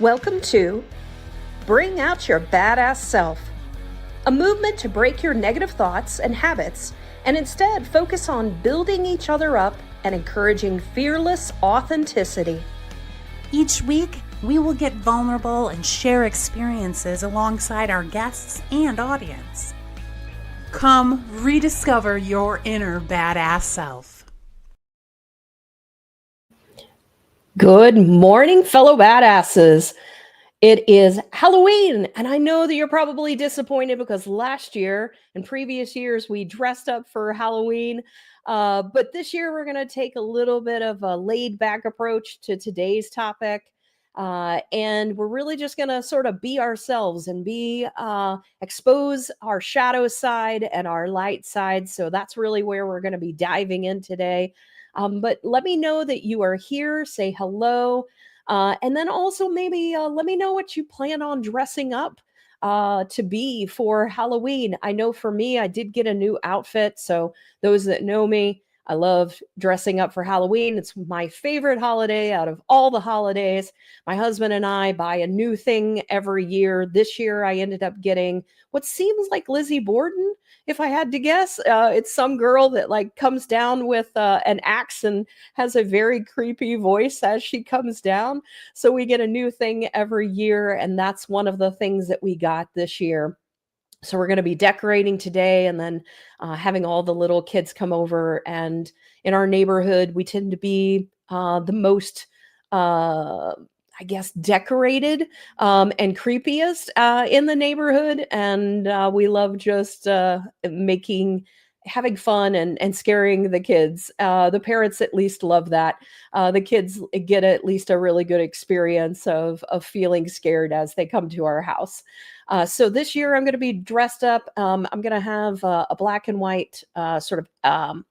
Welcome to Bring Out Your Badass Self, a movement to break your negative thoughts and habits and instead focus on building each other up and encouraging fearless authenticity. Each week, we will get vulnerable and share experiences alongside our guests and audience. Come rediscover your inner badass self. Good morning, fellow badasses. It is Halloween, and I know that you're probably disappointed because last year and previous years we dressed up for Halloween. But this year we're going to take a little bit of a laid back approach to today's topic. And we're really just going to sort of be ourselves and expose our shadow side and our light side. So that's really where we're going to be diving in today. But let me know that you are here. Say hello. And then also maybe let me know what you plan on dressing up to be for Halloween. I know for me, I did get a new outfit. So those that know me, I love dressing up for Halloween. It's my favorite holiday out of all the holidays. My husband and I buy a new thing every year. This year, I ended up getting what seems like Lizzie Borden, if I had to guess. It's some girl that like comes down with an axe and has a very creepy voice as she comes down. So we get a new thing every year, and that's one of the things that we got this year. So we're going to be decorating today and then having all the little kids come over. And in our neighborhood, we tend to be the most, I guess, decorated and creepiest in the neighborhood. And we love just having fun and scaring the kids. The parents at least love that. The kids get at least a really good experience of feeling scared as they come to our house. So this year I'm going to be dressed up. I'm going to have a black and white sort of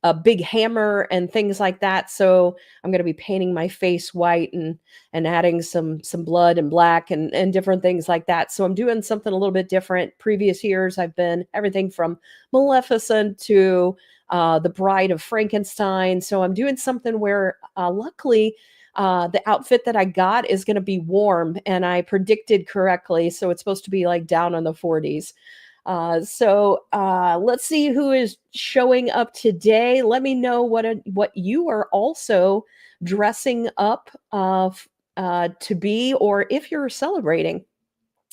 a big hammer and things like that. So I'm going to be painting my face white and adding some blood and black and different things like that. So I'm doing something a little bit different. Previous years I've been everything from Maleficent to the Bride of Frankenstein. So I'm doing something where luckily the outfit that I got is going to be warm, and I predicted correctly. So it's supposed to be like down in the 40s. So let's see who is showing up today. Let me know what you are also dressing up to be, or if you're celebrating.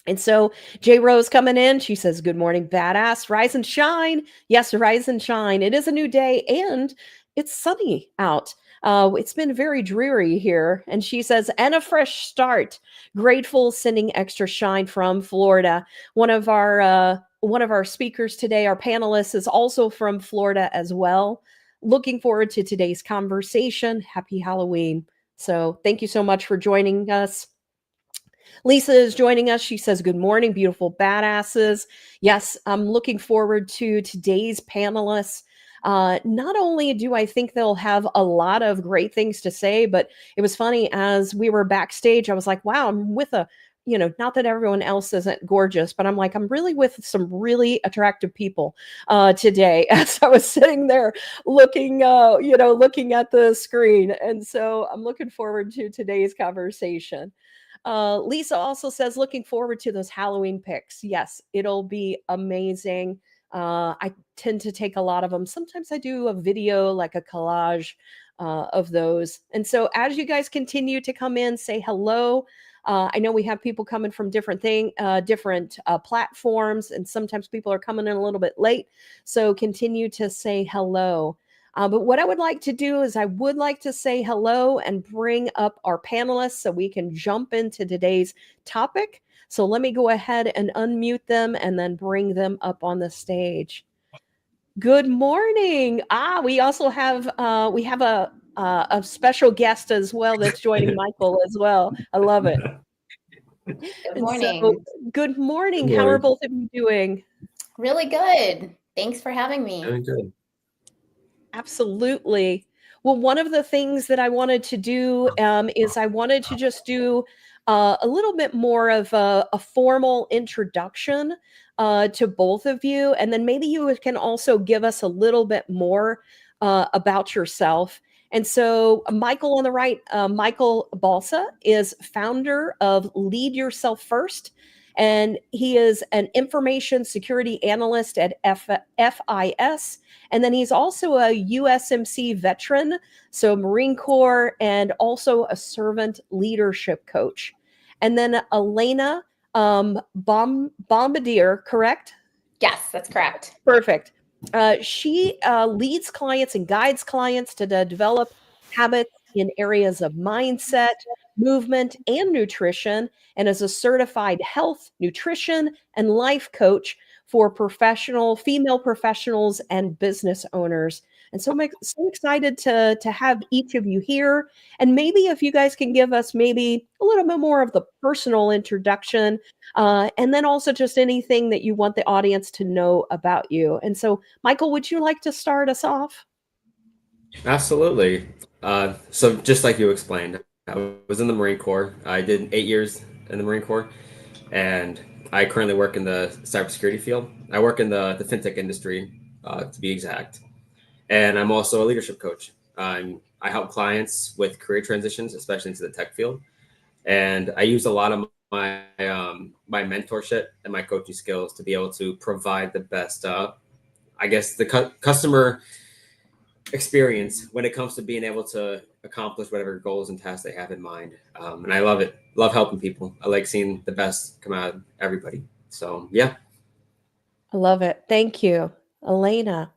And so J Rose coming in, she says, "Good morning, badass. Rise and shine." Yes, rise and shine. It is a new day and it's sunny out. It's been very dreary here. And she says, "And a fresh start. Grateful, sending extra shine from Florida." One of our speakers today, our panelists, is also from Florida as well. Looking forward to today's conversation. Happy Halloween. So thank you so much for joining us. Lisa is joining us. She says, "Good morning, beautiful badasses." Yes, I'm looking forward to today's panelists. Not only do I think they'll have a lot of great things to say, but it was funny as we were backstage, I was like, wow, I'm with not that everyone else isn't gorgeous, but I'm like, I'm really with some really attractive people today as I was sitting there looking at the screen. And so I'm looking forward to today's conversation. Lisa also says, "Looking forward to those Halloween pics." Yes, it'll be amazing. I tend to take a lot of them. Sometimes I do a video, like a collage of those. And so as you guys continue to come in, say hello. I know we have people coming from different platforms, and sometimes people are coming in a little bit late. So continue to say hello. But what I would like to do is I would like to say hello and bring up our panelists so we can jump into today's topic. So let me go ahead and unmute them and then bring them up on the stage. Good morning. We also have a special guest as well that's joining Michael as well. I love it. Good morning. So, good morning. How are both of you doing? Really good. Thanks for having me. Very good. Absolutely. Well, one of the things that I wanted to do is I wanted to just do a little bit more of a formal introduction to both of you. And then maybe you can also give us a little bit more about yourself. And so Michael on the right, Michael Balsa is founder of LeadYourselfFirst, and he is an information security analyst at FIS. And then he's also a USMC veteran, so Marine Corps, and also a servant leadership coach. And then Elena Bombardier, correct? Yes, that's correct. Perfect. She leads clients and guides clients to develop habits in areas of mindset, movement, and nutrition, and is a certified health, nutrition, and life coach for female professionals and business owners. And so I'm so excited to have each of you here. And maybe if you guys can give us maybe a little bit more of the personal introduction, and then also just anything that you want the audience to know about you. And so, Michael, would you like to start us off? Absolutely. So just like you explained, I was in the Marine Corps. I did 8 years in the Marine Corps, and I currently work in the cybersecurity field. I work in the fintech industry, to be exact. And I'm also a leadership coach. I help clients with career transitions, especially into the tech field. And I use a lot of my my mentorship and my coaching skills to be able to provide the best, I guess, the customer experience when it comes to being able to accomplish whatever goals and tasks they have in mind. And I love it. Love helping people. I like seeing the best come out of everybody. So, yeah. I love it. Thank you. Elena.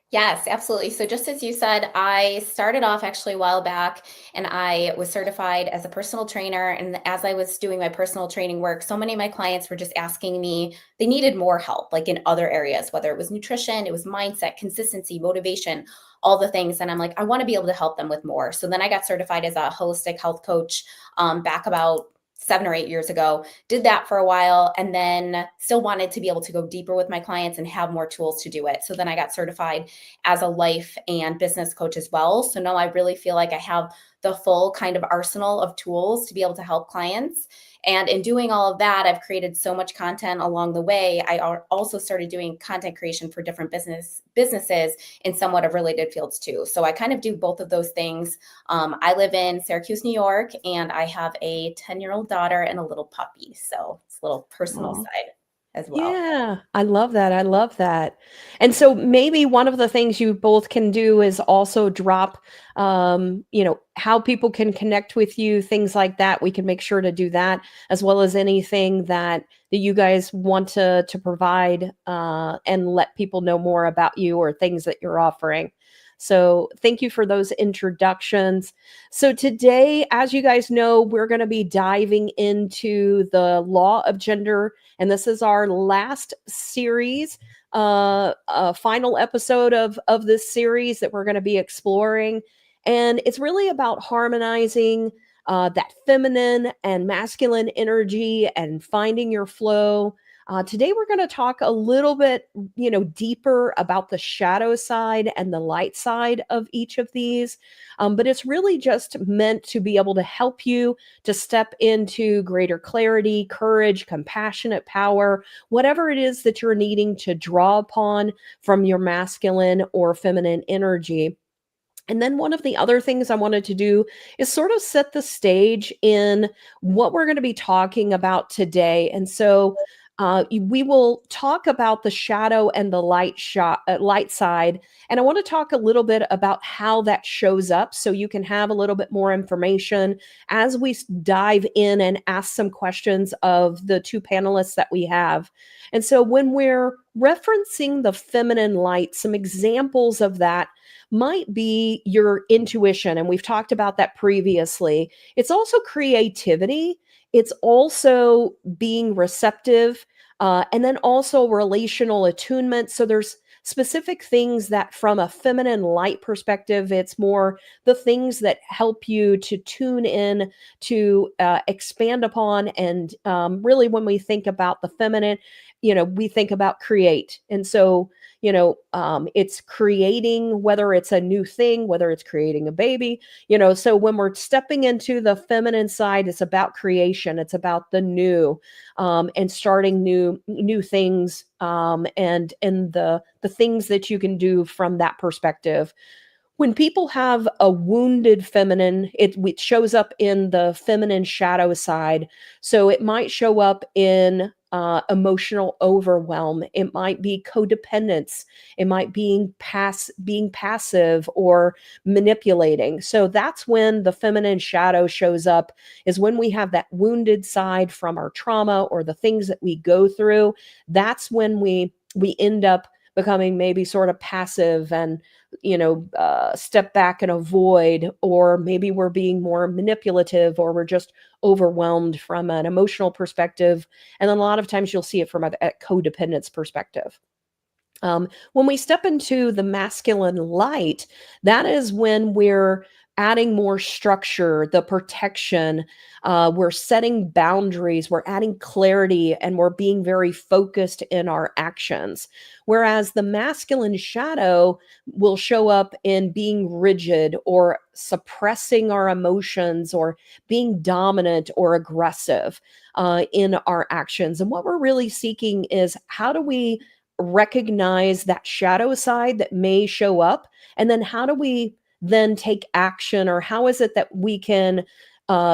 Yes, absolutely. So just as you said, I started off actually a while back, and I was certified as a personal trainer. And as I was doing my personal training work, so many of my clients were just asking me, they needed more help, like in other areas, whether it was nutrition, it was mindset, consistency, motivation, all the things. And I'm like, I want to be able to help them with more. So then I got certified as a holistic health coach back about 7 or 8 years ago, did that for a while, and then still wanted to be able to go deeper with my clients and have more tools to do it. So then I got certified as a life and business coach as well. So now I really feel like I have the full kind of arsenal of tools to be able to help clients. And in doing all of that, I've created so much content along the way. I also started doing content creation for different businesses in somewhat of related fields too. So I kind of do both of those things. I live in Syracuse, New York, and I have a 10-year-old daughter and a little puppy. So it's a little personal side as well. Yeah, I love that. I love that. And so maybe one of the things you both can do is also drop, how people can connect with you, things like that. We can make sure to do that, as well as anything that you guys want to provide and let people know more about you or things that you're offering. So thank you for those introductions. So today, as you guys know, we're going to be diving into the law of gender. And this is our last series, final episode of this series that we're going to be exploring. And it's really about harmonizing that feminine and masculine energy and finding your flow. Today, we're going to talk a little bit, deeper about the shadow side and the light side of each of these. But it's really just meant to be able to help you to step into greater clarity, courage, compassionate power, whatever it is that you're needing to draw upon from your masculine or feminine energy. And then one of the other things I wanted to do is sort of set the stage in what we're going to be talking about today. And so we will talk about the shadow and the light side. And I want to talk a little bit about how that shows up so you can have a little bit more information as we dive in and ask some questions of the two panelists that we have. And so when we're referencing the feminine light, some examples of that might be your intuition. And we've talked about that previously. It's also creativity. It's also being receptive, and then also relational attunement. So there's specific things that from a feminine light perspective, it's more the things that help you to tune in, to expand upon. And really when we think about the feminine, we think about create. And so, it's creating, whether it's a new thing, whether it's creating a baby, so when we're stepping into the feminine side, it's about creation. It's about the new, and starting new things, and the things that you can do from that perspective. When people have a wounded feminine, it shows up in the feminine shadow side. So it might show up in emotional overwhelm. It might be codependence. It might being passive or manipulating. So that's when the feminine shadow shows up, is when we have that wounded side from our trauma or the things that we go through. That's when we end up becoming maybe sort of passive and step back and avoid, or maybe we're being more manipulative, or we're just overwhelmed from an emotional perspective. And then a lot of times you'll see it from a codependence perspective. When we step into the masculine light, that is when we're adding more structure, the protection, we're setting boundaries, we're adding clarity, and we're being very focused in our actions. Whereas the masculine shadow will show up in being rigid or suppressing our emotions or being dominant or aggressive in our actions. And what we're really seeking is, how do we recognize that shadow side that may show up, and then how do we then take action, or how is it that we can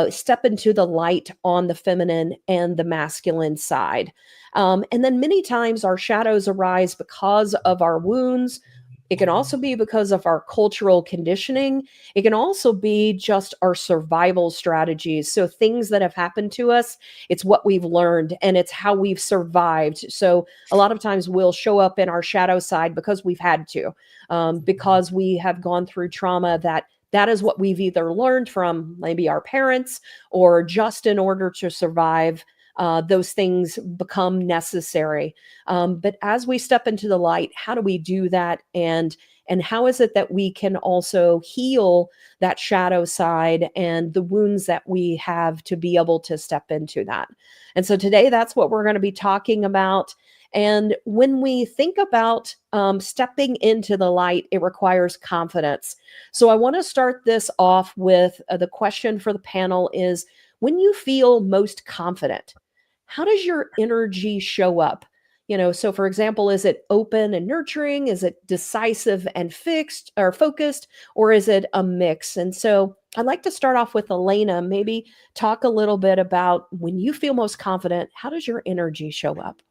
step into the light on the feminine and the masculine side. And then many times our shadows arise because of our wounds. It can also be because of our cultural conditioning. It can also be just our survival strategies. So things that have happened to us, it's what we've learned and it's how we've survived. So a lot of times we'll show up in our shadow side because we've had to, because we have gone through trauma that is what we've either learned from maybe our parents, or just in order to survive, those things become necessary. But as we step into the light, how do we do that? And how is it that we can also heal that shadow side and the wounds that we have to be able to step into that? And so today, that's what we're going to be talking about. And when we think about stepping into the light, it requires confidence. So I want to start this off with the question for the panel is, when you feel most confident, how does your energy show up? So for example, is it open and nurturing? Is it decisive and fixed or focused? Or is it a mix? And so I'd like to start off with Elena, maybe talk a little bit about, when you feel most confident, how does your energy show up?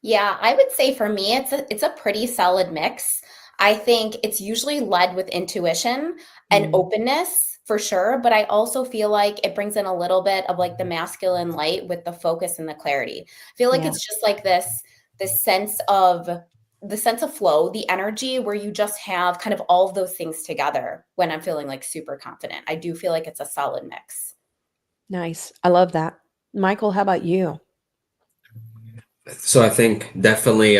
Yeah, I would say for me, it's a pretty solid mix. I think it's usually led with intuition and openness for sure, but I also feel like it brings in a little bit of like the masculine light with the focus and the clarity. I feel like Yeah. it's just like this sense of flow, the energy where you just have kind of all of those things together when I'm feeling like super confident. I do feel like it's a solid mix. Nice. I love that. Michael, how about you? So I think definitely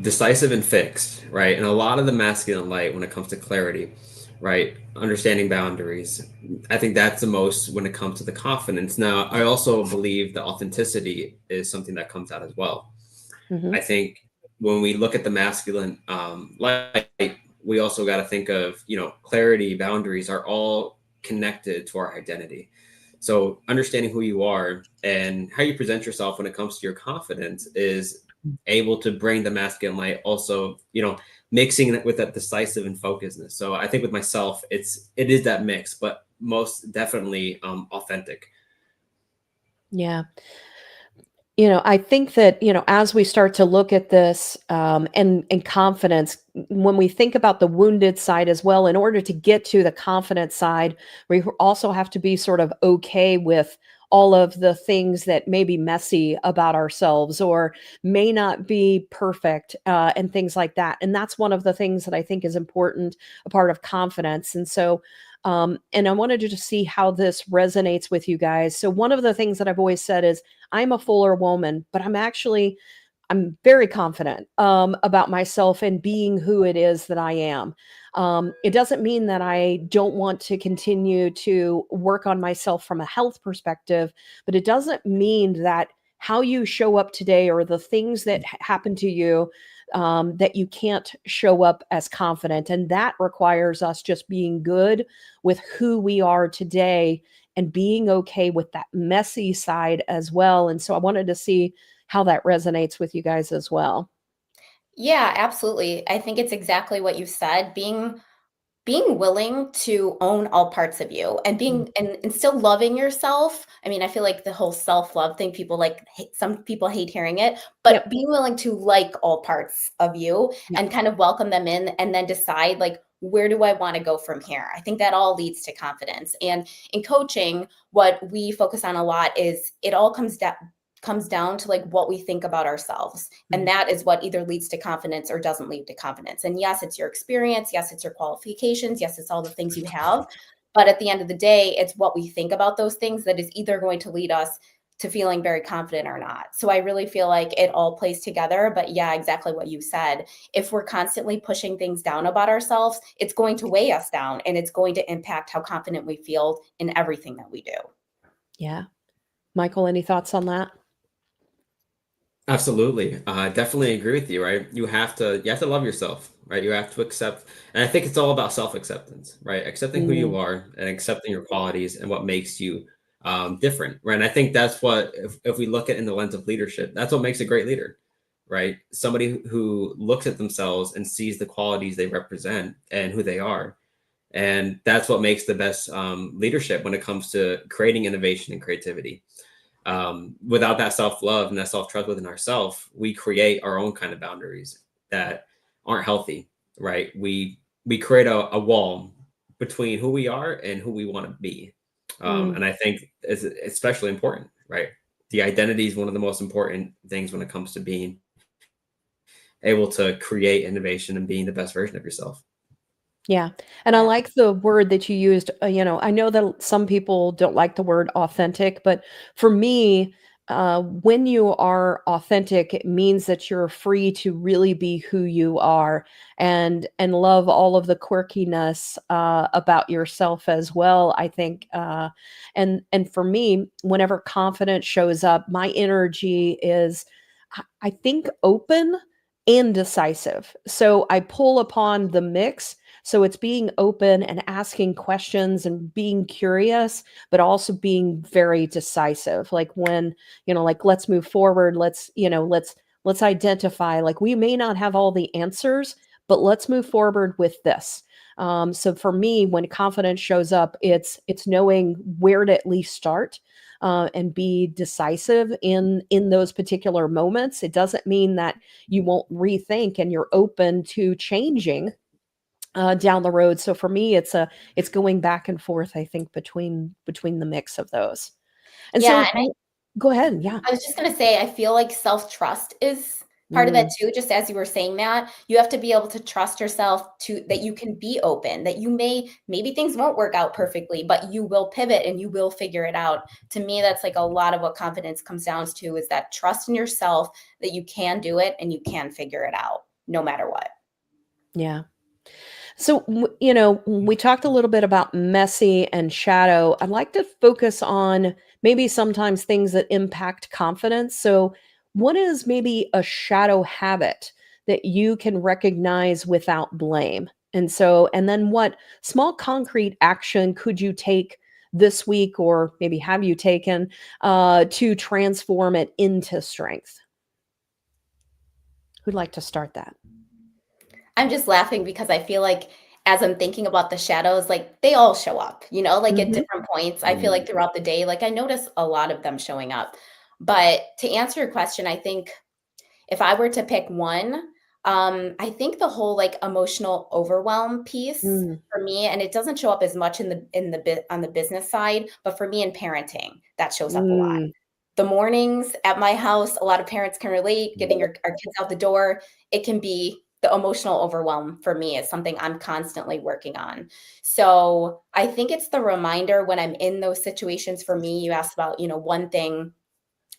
decisive and fixed, right? And a lot of the masculine light when it comes to clarity, right? Understanding boundaries. I think that's the most when it comes to the confidence. Now, I also believe the authenticity is something that comes out as well. Mm-hmm. I think when we look at the masculine light, we also got to think of, clarity, boundaries are all connected to our identity. So understanding who you are and how you present yourself when it comes to your confidence is able to bring the masculine light, also, mixing it with that decisive and focusedness. So I think with myself, it is that mix, but most definitely authentic. Yeah. I think that, as we start to look at this, and confidence, when we think about the wounded side as well, in order to get to the confident side, we also have to be sort of okay with all of the things that may be messy about ourselves or may not be perfect, and things like that. And that's one of the things that I think is important, a part of confidence. And so, and I wanted to just see how this resonates with you guys. So one of the things that I've always said is, I'm a fuller woman, but I'm very confident about myself and being who it is that I am. It doesn't mean that I don't want to continue to work on myself from a health perspective, but it doesn't mean that how you show up today or the things that happen to you, that you can't show up as confident. And that requires us just being good with who we are today and being okay with that messy side as well. And so I wanted to see how that resonates with you guys as well. Yeah, absolutely. I think it's exactly what you said. Being being willing to own all parts of you and being and still loving yourself. I mean, I feel like the whole self-love thing, people like some people hate hearing it, but Yep. being willing to like all parts of you Yep. and kind of welcome them in and then decide like, where do I want to go from here? I think that all leads to confidence. And in coaching, what we focus on a lot is it all comes down to like what we think about ourselves. And that is what either leads to confidence or doesn't lead to confidence. And yes, it's your experience. Yes, it's your qualifications. Yes, it's all the things you have. But at the end of the day, it's what we think about those things that is either going to lead us to feeling very confident or not. So I really feel like it all plays together. But yeah, exactly what you said. If we're constantly pushing things down about ourselves, it's going to weigh us down and it's going to impact how confident we feel in everything that we do. Yeah. Michael, any thoughts on that? Absolutely. Definitely agree with you, right? You have to love yourself, right? You have to accept, and I think it's all about self-acceptance, right? Accepting who you are and accepting your qualities and what makes you different, right? And I think that's what, if we look at in the lens of leadership, that's what makes a great leader, right? Somebody who looks at themselves and sees the qualities they represent and who they are. And that's what makes the best leadership when it comes to creating innovation and creativity. Without that self-love and that self-trust within ourselves, we create our own kind of boundaries that aren't healthy, right? We create a wall between who we are and who we want to be. And I think it's especially important, right? The identity is one of the most important things when it comes to being able to create innovation and being the best version of yourself. Yeah. And I like the word that you used. I know that some people don't like the word authentic, but for me, when you are authentic, it means that you're free to really be who you are and love all of the quirkiness about yourself as well. I think, and for me, whenever confidence shows up, my energy is, I think, open and decisive. So I pull upon the mix. So it's being open and asking questions and being curious, but also being very decisive. Like when, like let's move forward. Let's identify, like we may not have all the answers, but let's move forward with this. So for me, when confidence shows up, it's knowing where to at least start. And be decisive in those particular moments. It doesn't mean that you won't rethink and you're open to changing down the road. So for me, it's going back and forth, I think, between the mix of those. And Yeah, so and go ahead. Yeah. I was just going to say, I feel like self-trust is part of that too. Just as you were saying that, you have to be able to trust yourself to that you can be open, that you maybe things won't work out perfectly, but you will pivot and you will figure it out. To me, that's like a lot of what confidence comes down to, is that trust in yourself that you can do it and you can figure it out no matter what. Yeah. So, we talked a little bit about messy and shadow. I'd like to focus on maybe sometimes things that impact confidence. So, what is maybe a shadow habit that you can recognize without blame? And then what small concrete action could you take this week, or maybe have you taken to transform it into strength? Who'd like to start that? I'm just laughing because I feel like as I'm thinking about the shadows, like they all show up, like at Hmm. different points. I feel like throughout the day, like I notice a lot of them showing up. But to answer your question, I think if I were to pick one, I think the whole like emotional overwhelm piece Mm. for me, and it doesn't show up as much on the business side, but for me in parenting, that shows up a lot. Mm. The mornings at my house, a lot of parents can relate, getting our kids out the door. It can be the emotional overwhelm for me is something I'm constantly working on. So I think it's the reminder when I'm in those situations. For me, you asked about, one thing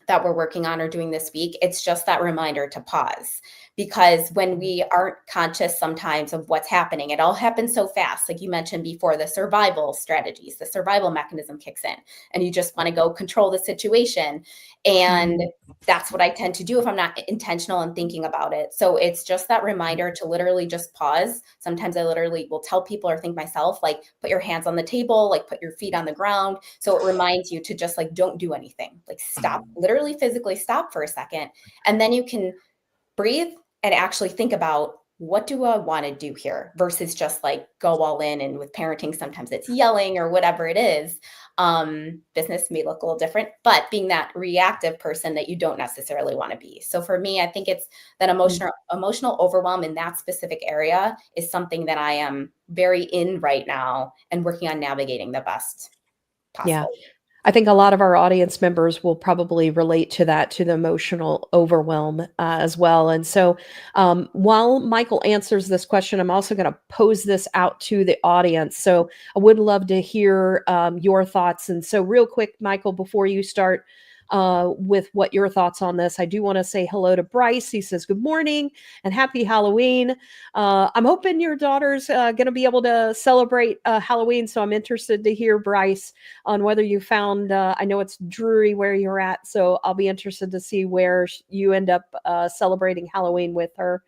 that we're working on or doing this week. It's just that reminder to pause, because when we aren't conscious sometimes of what's happening, it all happens so fast. Like you mentioned before, the survival strategies, the survival mechanism kicks in and you just want to go control the situation. And that's what I tend to do if I'm not intentional and thinking about it. So it's just that reminder to literally just pause. Sometimes I literally will tell people or think myself, like, put your hands on the table, like put your feet on the ground. So it reminds you to just like, don't do anything, like stop, literally physically stop for a second. And then you can breathe and actually think about what do I want to do here versus just like go all in. And with parenting, sometimes it's yelling or whatever it is. Business may look a little different, but being that reactive person that you don't necessarily want to be. So for me, I think it's that emotional overwhelm in that specific area is something that I am very in right now and working on navigating the best Yeah. possible. I think a lot of our audience members will probably relate to that, to the emotional overwhelm as well. And so while Michael answers this question, I'm also going to pose this out to the audience. So I would love to hear your thoughts. And so real quick, Michael, before you start with what your thoughts on this, I do want to say hello to Bryce. He says, good morning and happy Halloween. I'm hoping your daughter's going to be able to celebrate Halloween. So I'm interested to hear, Bryce, on whether you found, I know it's Drury where you're at, so I'll be interested to see where you end up celebrating Halloween with her.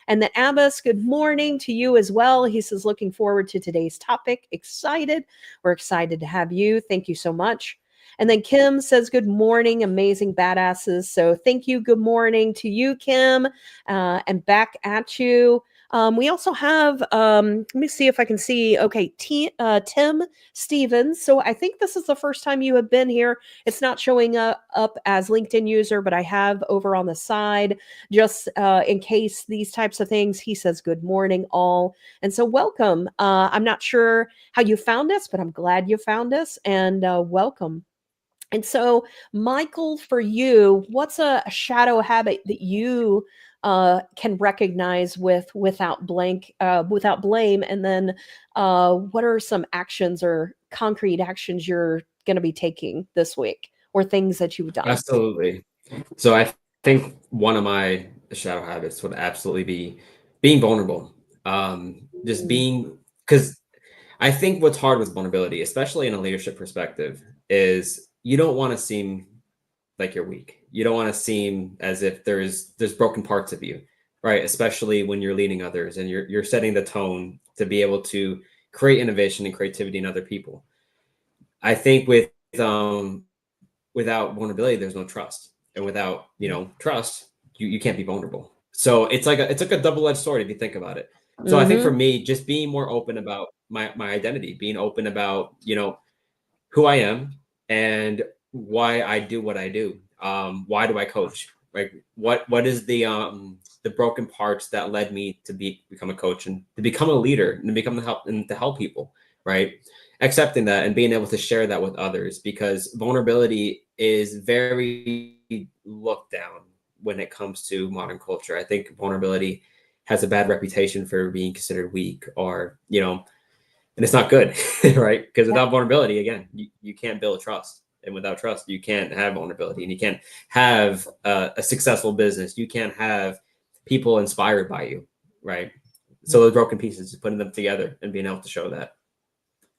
And then Abbas, good morning to you as well. He says, looking forward to today's topic. Excited. We're excited to have you. Thank you so much. And then Kim says, good morning, amazing badasses. So thank you. Good morning to you, Kim, and back at you. We also have, let me see if I can see. Okay, Tim Stevens. So I think this is the first time you have been here. It's not showing up as LinkedIn user, but I have over on the side, just in case these types of things. He says, good morning, all. And so welcome. I'm not sure how you found us, but I'm glad you found us, and welcome. And so, Michael, for you, what's a shadow habit that you can recognize without blame? And then, what are some actions or concrete actions you're going to be taking this week, or things that you've done? Absolutely. So I think one of my shadow habits would absolutely be being vulnerable. Just being, because I think what's hard with vulnerability, especially in a leadership perspective, is you don't want to seem like you're weak. You don't want to seem as if there's broken parts of you, right? Especially when you're leading others and you're setting the tone to be able to create innovation and creativity in other people. I think without vulnerability, there's no trust, and without trust, you can't be vulnerable. So it's like a double-edged sword if you think about it. So I think for me, just being more open about my identity, being open about who I am and why I do what I do. Why do I coach? Like what is the broken parts that led me to become a coach and to become a leader and to become to help people, right? Accepting that and being able to share that with others, because vulnerability is very looked down when it comes to modern culture. I think vulnerability has a bad reputation for being considered weak, or and it's not good, right? Because without vulnerability, again, you can't build trust. And without trust, you can't have vulnerability, and you can't have a successful business. You can't have people inspired by you, right? So those broken pieces, just putting them together and being able to show that.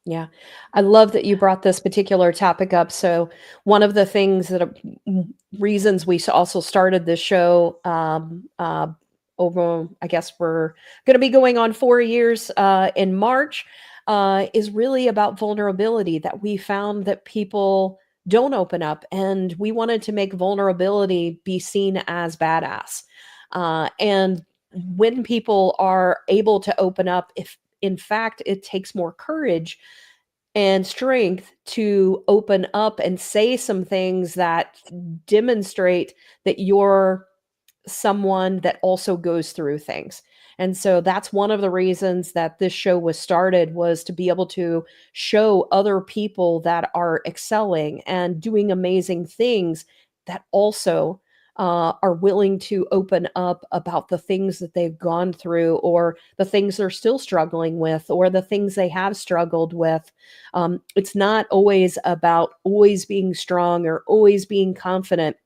Yeah, I love that you brought this particular topic up. So one of the things reasons we also started this show over, I guess we're going to be going on 4 years in March, is really about vulnerability, that we found that people don't open up, and we wanted to make vulnerability be seen as badass. And when people are able to open up, if in fact it takes more courage and strength to open up and say some things that demonstrate that you're someone that also goes through things. And so that's one of the reasons that this show was started, was to be able to show other people that are excelling and doing amazing things, that also are willing to open up about the things that they've gone through, or the things they're still struggling with, or the things they have struggled with. It's not always about always being strong or always being confident,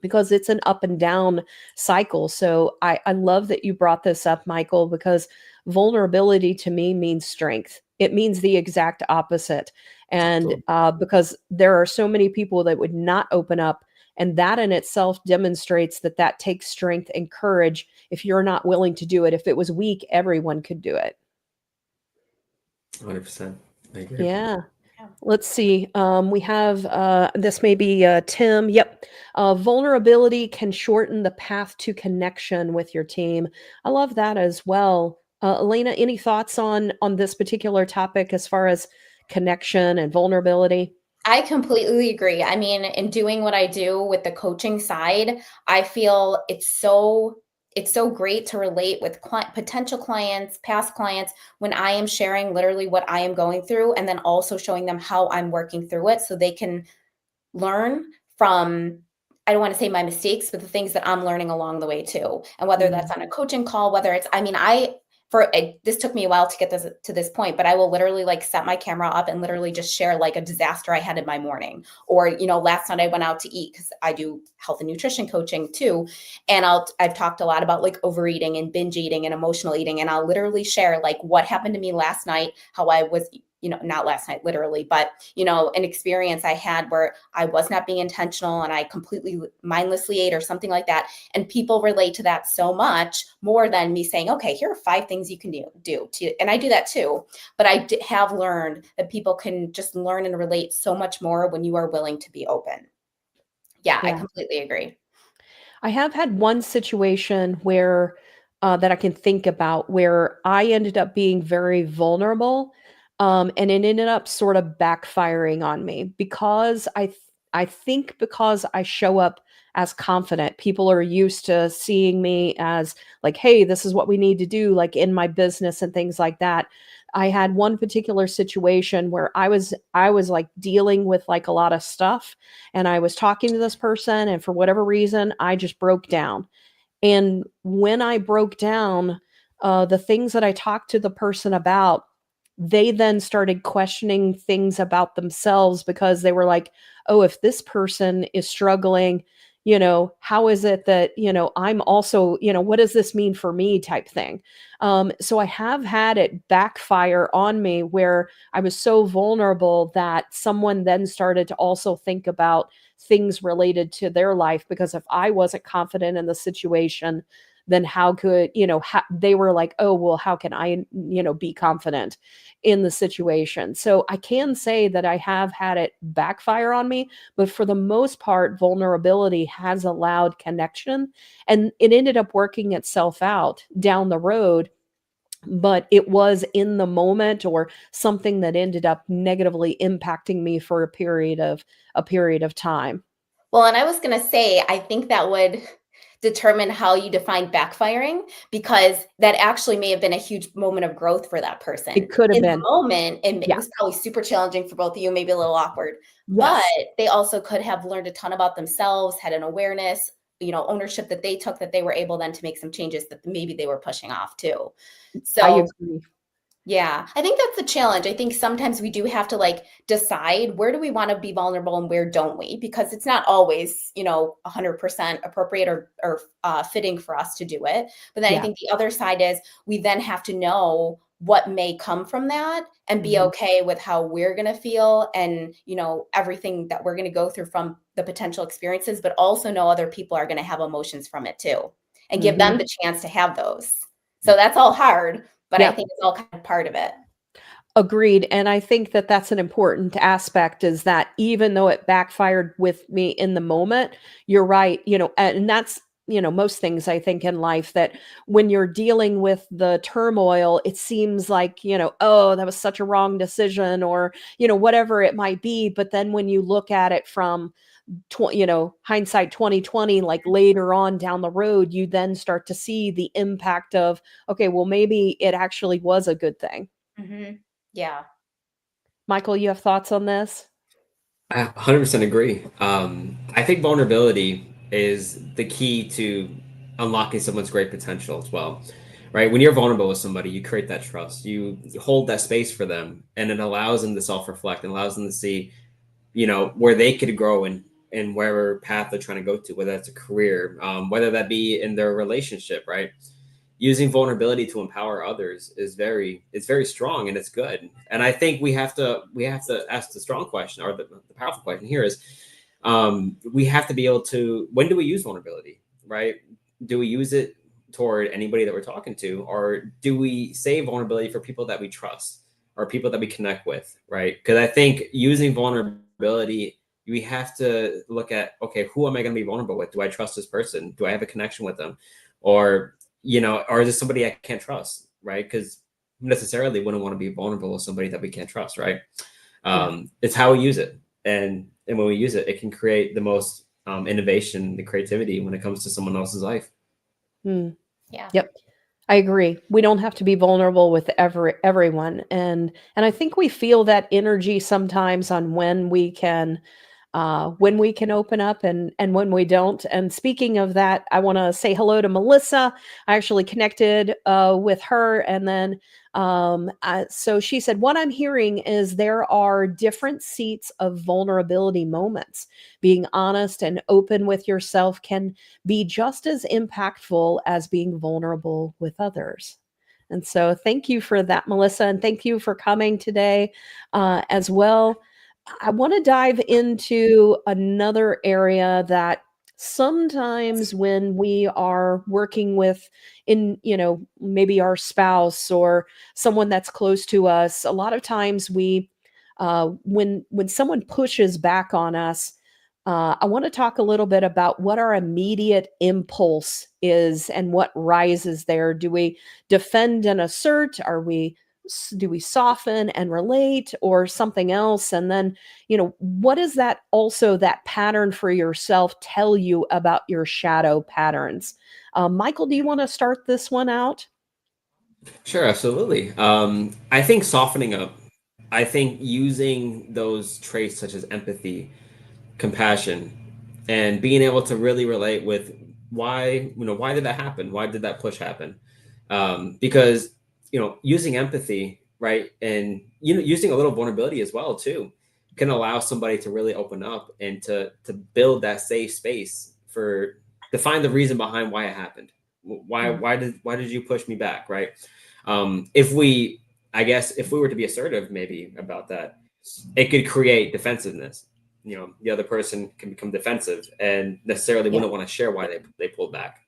because it's an up and down cycle. So I love that you brought this up, Michael, because vulnerability to me means strength. It means the exact opposite. And because there are so many people that would not open up, and that in itself demonstrates that takes strength and courage if you're not willing to do it. If it was weak, everyone could do it. 100%. I agree. Yeah. Let's see. We have this may be Tim. Yep. Vulnerability can shorten the path to connection with your team. I love that as well. Elena, any thoughts on this particular topic as far as connection and vulnerability? I completely agree. I mean, in doing what I do with the coaching side, I feel it's so great to relate with potential clients, past clients, when I am sharing literally what I am going through, and then also showing them how I'm working through it so they can learn from, I don't want to say my mistakes, but the things that I'm learning along the way too. And whether that's Mm. on a coaching call, whether it's, I mean, this took me a while to get this to this point, but I will literally like set my camera up and literally just share like a disaster I had in my morning. Or, last night I went out to eat because I do health and nutrition coaching too. And I've talked a lot about like overeating and binge eating and emotional eating. And I'll literally share like what happened to me last night, how I was, not last night, literally, but, an experience I had where I was not being intentional and I completely mindlessly ate or something like that. And people relate to that so much more than me saying, okay, here are 5 things you can do. And I do that too. But I have learned that people can just learn and relate so much more when you are willing to be open. Yeah, I Yeah. completely agree. I have had one situation where that I can think about where I ended up being very vulnerable, and it ended up sort of backfiring on me because I think because I show up as confident, people are used to seeing me as like, "Hey, this is what we need to do," like in my business and things like that. I had one particular situation where I was like dealing with like a lot of stuff, and I was talking to this person, and for whatever reason, I just broke down. And when I broke down, the things that I talked to the person about, they then started questioning things about themselves because they were like, "Oh, if this person is struggling, how is it that, I'm also, what does this mean for me?" type thing. So I have had it backfire on me where I was so vulnerable that someone then started to also think about things related to their life because if I wasn't confident in the situation, then how could, they were like, "Oh, well, how can I, be confident in the situation?" So I can say that I have had it backfire on me, but for the most part, vulnerability has allowed connection and it ended up working itself out down the road. But it was in the moment or something that ended up negatively impacting me for a period of time. Well, and I was going to say, I think that would determine how you define backfiring because that actually may have been a huge moment of growth for that person. It could have In the been. moment, and it Yeah. was probably super challenging for both of you, maybe a little awkward, but Yes. they also could have learned a ton about themselves, had an awareness, ownership that they took that they were able then to make some changes that maybe they were pushing off too. I So agree. yeah, I think that's the challenge. I think sometimes we do have to like decide where do we want to be vulnerable and where don't we? Because it's not always, 100% appropriate or fitting for us to do it. But then I Yeah. think the other side is we then have to know what may come from that and be Mhm. okay with how we're going to feel and, everything that we're going to go through from the potential experiences, but also know other people are going to have emotions from it too and give Mhm. them the chance to have those. So that's all hard, but I Yep. think it's all kind of part of it. Agreed, and I think that that's an important aspect is that even though it backfired with me in the moment, you're right, and that's, most things I think in life that when you're dealing with the turmoil, it seems like, "Oh, that was such a wrong decision," or, whatever it might be, but then when you look at it from hindsight 2020, like later on down the road, you then start to see the impact of, okay, well, maybe it actually was a good thing. Mhm. Yeah. Michael, you have thoughts on this? I 100% agree. I think vulnerability is the key to unlocking someone's great potential as well, right? When you're vulnerable with somebody, you create that trust. You hold that space for them, and it allows them to self-reflect and allows them to see, where they could grow and wherever path they're trying to go to, whether that's a career, whether that be in their relationship, right? Using vulnerability to empower others is very strong and it's good. And I think we have to ask the strong question or the powerful question here is we have to be able to, when do we use vulnerability, right? Do we use it toward anybody that we're talking to, or do we save vulnerability for people that we trust? are people that we connect with, right? Because I think using vulnerability, we have to look at, okay, who am I going to be vulnerable with? Do I trust this person? Do I have a connection with them? Or, or is it somebody I can't trust, right? Because necessarily wouldn't want to be vulnerable with somebody that we can't trust, right? It's how we use it. And when we use it, it can create the most innovation, the creativity when it comes to someone else's life. Yeah. Yep. I agree. We don't have to be vulnerable with everyone. And I think we feel that energy sometimes on when we can open up and when we don't. And speaking of that, I want to say hello to Melissa. I actually connected with her, and then so she said, what I'm hearing is there are different seats of vulnerability moments. Being honest and open with yourself can be just as impactful as being vulnerable with others. And so thank you for that, Melissa, and thank you for coming today as well. I want to dive into another area that sometimes when we are working with maybe our spouse or someone that's close to us, a lot of times we when someone pushes back on us, I want to talk a little bit about what our immediate impulse is and what rises there. Do we defend and assert? Do we soften and relate, or something else? And then, what does that pattern for yourself tell you about your shadow patterns? Michael, do you want to start this one out? Sure, absolutely. I think softening up, I think using those traits such as empathy, compassion, and being able to really relate with why did that happen? Why did that push happen? Because using empathy, right, and using a little vulnerability as well too, can allow somebody to really open up and to build that safe space to find the reason behind why it happened. Why did you push me back, right? If we were to be assertive maybe about that, it could create defensiveness. The other person can become defensive and necessarily wouldn't want to share why they pulled back.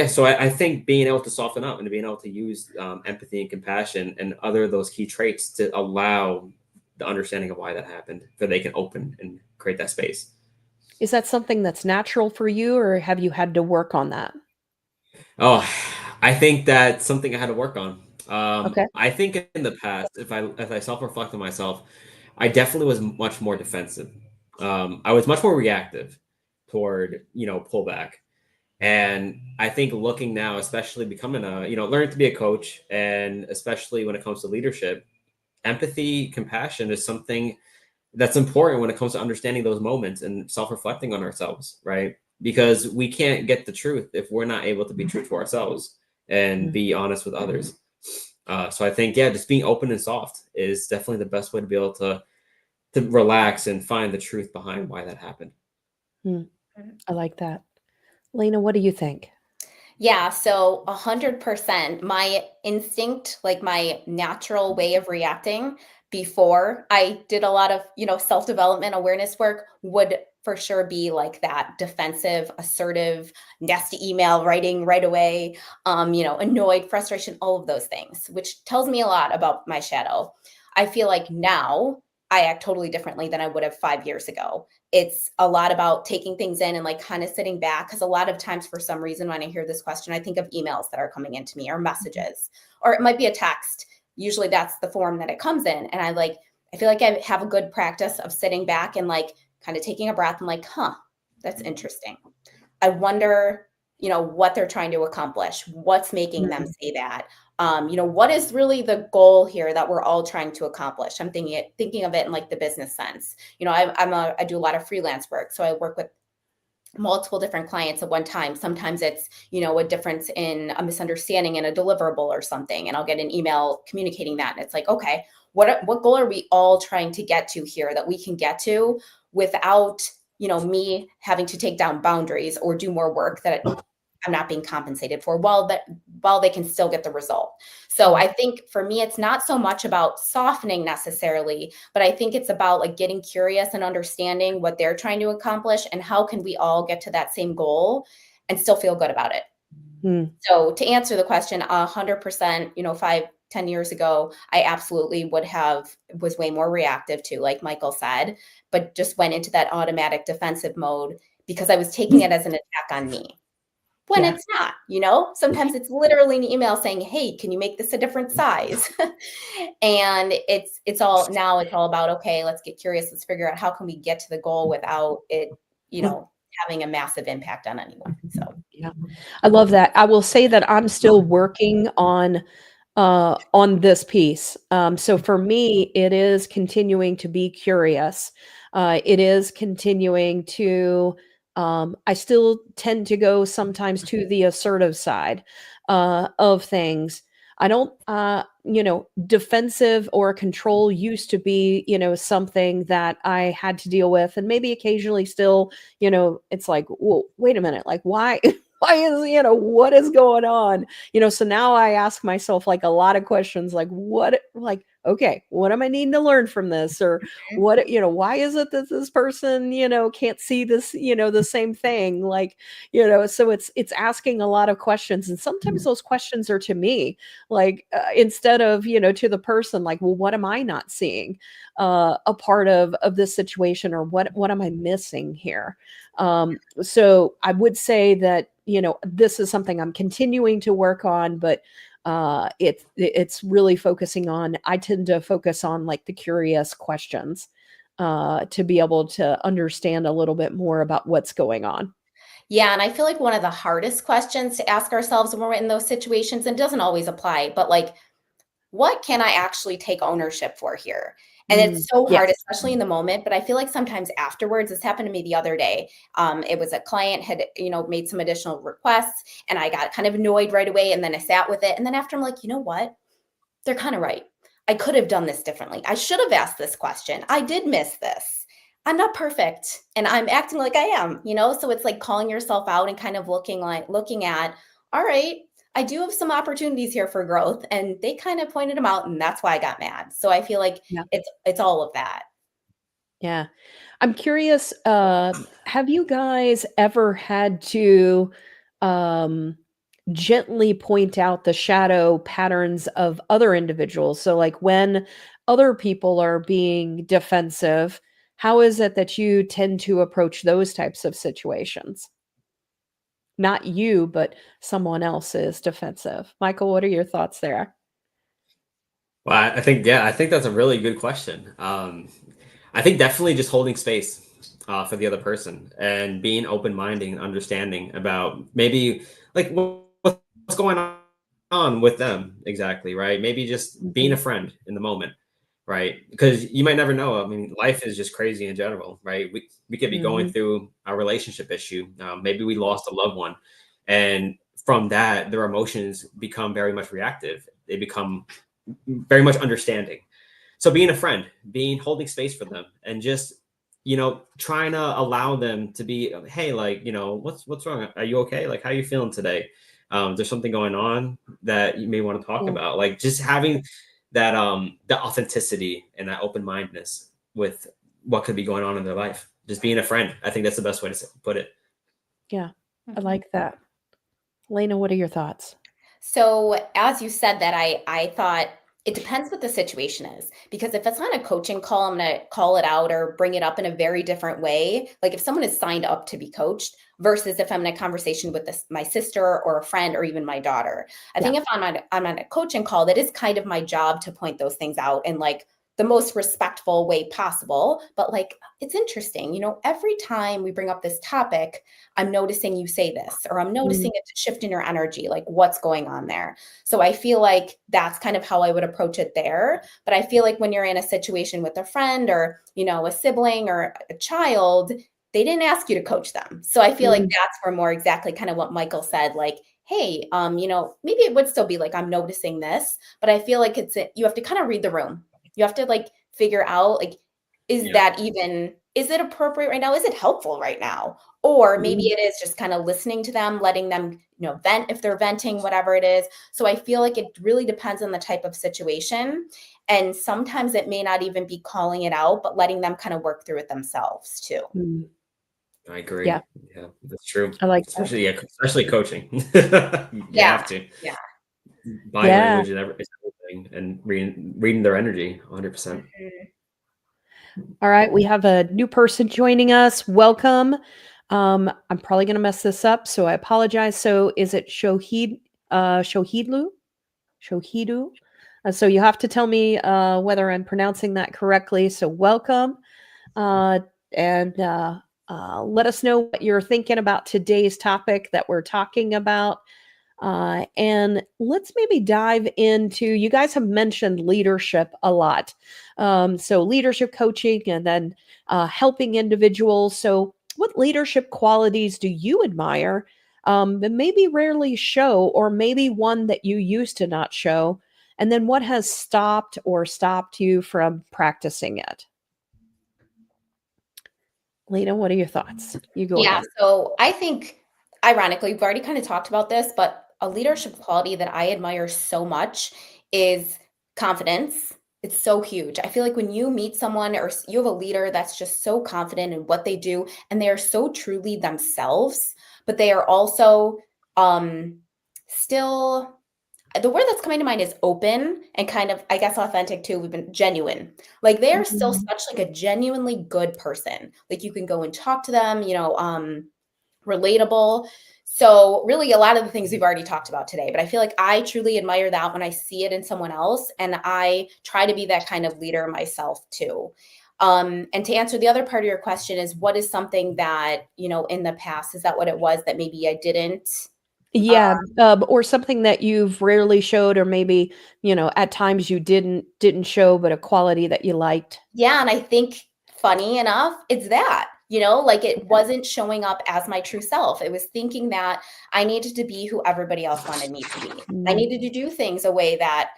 So I think being able to soften up and being able to use empathy and compassion and other of those key traits to allow the understanding of why that happened, so they can open and create that space. Is that something that's natural for you, or have you had to work on that? Oh, I think that's something I had to work on. Okay. I think in the past, if I self-reflect on myself, I definitely was much more defensive. I was much more reactive toward, pullback. And I think looking now, especially becoming learning to be a coach, and especially when it comes to leadership, empathy, compassion is something that's important when it comes to understanding those moments and self-reflecting on ourselves, right? Because we can't get the truth if we're not able to be true to ourselves and be honest with others. So I think, just being open and soft is definitely the best way to be able to relax and find the truth behind why that happened. I like that. Lena, what do you think? Yeah, so 100%. My instinct, like my natural way of reacting before I did a lot of, self-development awareness work, would for sure be like that defensive, assertive, nasty email writing right away, annoyed, frustration, all of those things, which tells me a lot about my shadow. I feel like now I act totally differently than I would have 5 years ago. It's a lot about taking things in and like kind of sitting back. Cause a lot of times for some reason, when I hear this question, I think of emails that are coming into me or messages, or it might be a text. Usually that's the form that it comes in. And I feel like I have a good practice of sitting back and like kind of taking a breath and like, that's interesting. I wonder, what they're trying to accomplish, what's making them say that. What is really the goal here that we're all trying to accomplish? I'm thinking of it in like the business sense. I do a lot of freelance work. So I work with multiple different clients at one time. Sometimes it's, a difference in a misunderstanding in a deliverable or something. And I'll get an email communicating that. And it's like, okay, what goal are we all trying to get to here that we can get to without, me having to take down boundaries or do more work that I'm not being compensated for, while they can still get the result. So I think for me, it's not so much about softening necessarily, but I think it's about like getting curious and understanding what they're trying to accomplish and how can we all get to that same goal and still feel good about it. So to answer the question, 100%, 10 years ago, I absolutely was way more reactive to, like Michael said, but just went into that automatic defensive mode because I was taking it as an attack on me. When Yeah. it's not, you know, sometimes it's literally an email saying, hey, can you make this a different size? And it's all about, okay, let's get curious. Let's figure out how can we get to the goal without it, you know, having a massive impact on anyone. So yeah, I love that. I will say that I'm still working on this piece. So for me, it is continuing to be curious. It is continuing to, I still tend to go sometimes to the assertive side of things. I don't, defensive or control used to be, something that I had to deal with, and maybe occasionally still, it's like, whoa, wait a minute, like why, why is, what is going on? So now I ask myself like a lot of questions, like okay, what am I needing to learn from this? Or what, why is it that this person, can't see this, the same thing? Like, so it's asking a lot of questions. And sometimes those questions are to me, like, instead of, to the person, like, well, what am I not seeing a part of this situation, or what am I missing here? So I would say that, this is something I'm continuing to work on, but it's really focusing on, I tend to focus on like the curious questions to be able to understand a little bit more about what's going on. yeah, and I feel like one of the hardest questions to ask ourselves when we're in those situations, and it doesn't always apply, but like, what can I actually take ownership for here? And it's so hard, Yes. especially in the moment, but I feel like sometimes afterwards, this happened to me the other day. It was a client had, made some additional requests, and I got kind of annoyed right away. And then I sat with it. And then after, I'm like, you know what? They're kind of right. I could have done this differently. I should have asked this question. I did miss this. I'm not perfect, and I'm acting like I am, So it's like calling yourself out and kind of looking at, all right, I do have some opportunities here for growth, and they kind of pointed them out, and that's why I got mad. So I feel like Yeah. it's all of that. Yeah. I'm curious, have you guys ever had to um, gently point out the shadow patterns of other individuals? So, like when other people are being defensive, how is it that you tend to approach those types of situations? Not you, but someone else is defensive. Michael, what are your thoughts there? Well, I think that's a really good question. I think definitely just holding space for the other person and being open-minded and understanding about maybe like what's going on with them exactly, right? Maybe just being a Mhm. friend in the moment, right? Because you might never know. I mean, life is just crazy in general, right? We could be going Mhm. through a relationship issue. Maybe we lost a loved one, and from that, their emotions become very much reactive. They become very much understanding. So being a friend, being holding space for them, and just trying to allow them to be, hey, like, what's wrong? Are you okay? Like, how are you feeling today? There's something going on that you may want to talk Yeah. about. Like, just having that the authenticity and that open mindedness with what could be going on in their life. Just being a friend. I think that's the best way to put it. Yeah. I like that. Lena, what are your thoughts? So as you said that, I thought it depends what the situation is, because if it's on a coaching call, I'm going to call it out or bring it up in a very different way. Like if someone is signed up to be coached versus if I'm in a conversation with my sister or a friend or even my daughter. I Yeah. think if I'm on a coaching call, that is kind of my job to point those things out in like the most respectful way possible. But like, it's interesting, every time we bring up this topic, I'm noticing you say this, or I'm noticing Mhm. a shift in your energy, like what's going on there. So I feel like that's kind of how I would approach it there. But I feel like when you're in a situation with a friend or, a sibling or a child, they didn't ask you to coach them. So I feel like Mhm. that's where more exactly kind of what Michael said, like, hey, maybe it would still be like, I'm noticing this, but I feel like you have to kind of read the room. You have to like figure out like, Yeah. is it appropriate right now? Is it helpful right now? Or maybe Mhm. it is just kind of listening to them, letting them, vent if they're venting, whatever it is. So I feel like it really depends on the type of situation. And sometimes it may not even be calling it out, but letting them kind of work through it themselves too. Mhm. I agree. Yeah, Yeah, that's true. I like that. Especially coaching. You Yeah. have to. Yeah. Body Yeah. language and everything. doing and reading their energy 100%. All right, we have a new person joining us. Welcome. I'm probably going to mess this up, so I apologize. So is it Shohidlu? Shohidu? So you have to tell me whether I'm pronouncing that correctly. So welcome. And let us know what you're thinking about today's topic that we're talking about. And let's maybe dive into, you guys have mentioned leadership a lot. So leadership coaching and then helping individuals. So what leadership qualities do you admire that maybe rarely show, or maybe one that you used to not show? And then what has stopped you from practicing it? Lena, what are your thoughts? You go ahead. So I think, ironically, we've already kind of talked about this, but a leadership quality that I admire so much is confidence. It's so huge. I feel like when you meet someone or you have a leader that's just so confident in what they do, and they are so truly themselves, but they are also still, the word that's coming to mind is open and kind of, I guess, authentic too. We've been genuine. Like they are still such like a genuinely good person. Like you can go and talk to them, relatable. So really a lot of the things we've already talked about today, but I feel like I truly admire that when I see it in someone else, and I try to be that kind of leader myself too. And to answer the other part of your question is, what is something that, in the past, is that what it was that maybe I didn't? Yeah, or something that you've rarely showed, or maybe, at times you didn't show, but a quality that you liked. Yeah, and I think funny enough, it's that, like it wasn't showing up as my true self. It was thinking that I needed to be who everybody else wanted me to be. I needed to do things a way that,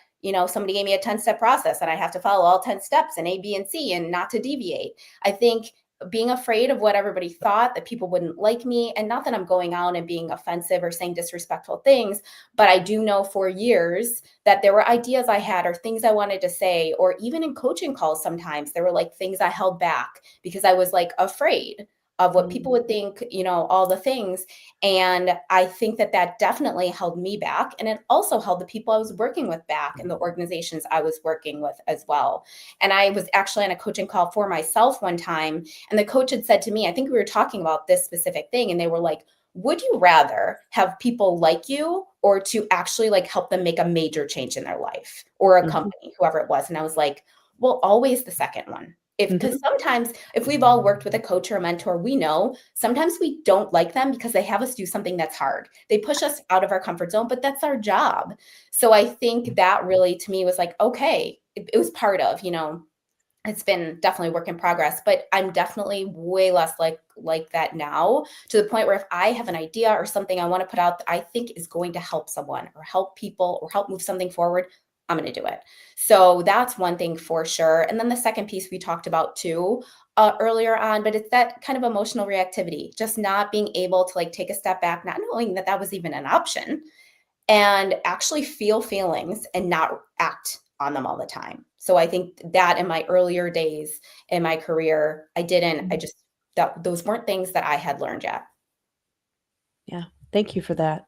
somebody gave me a 10-step process and I have to follow all 10 steps and A, B, and C and not to deviate. I think being afraid of what everybody thought, that people wouldn't like me, and not that I'm going out and being offensive or saying disrespectful things, but I do know for years that there were ideas I had or things I wanted to say, or even in coaching calls, sometimes there were like things I held back because I was like afraid of what people would think, all the things. And I think that that definitely held me back. And it also held the people I was working with back and the organizations I was working with as well. And I was actually on a coaching call for myself one time, and the coach had said to me, I think we were talking about this specific thing, and they were like, would you rather have people like you, or to actually like help them make a major change in their life or a company, whoever it was? And I was like, well, always the second one. Because sometimes if we've all worked with a coach or a mentor, we know sometimes we don't like them because they have us do something that's hard. They push us out of our comfort zone, but that's our job. So I think that really, to me, was like, okay, it was part of, it's been definitely a work in progress, but I'm definitely way less like that now, to the point where if I have an idea or something I want to put out that I think is going to help someone or help people or help move something forward, I'm going to do it. So that's one thing for sure. And then the second piece we talked about too earlier on, but it's that kind of emotional reactivity, just not being able to like take a step back, not knowing that that was even an option, and actually feel feelings and not act on them all the time. So I think that in my earlier days in my career, those weren't things that I had learned yet. Yeah. Thank you for that.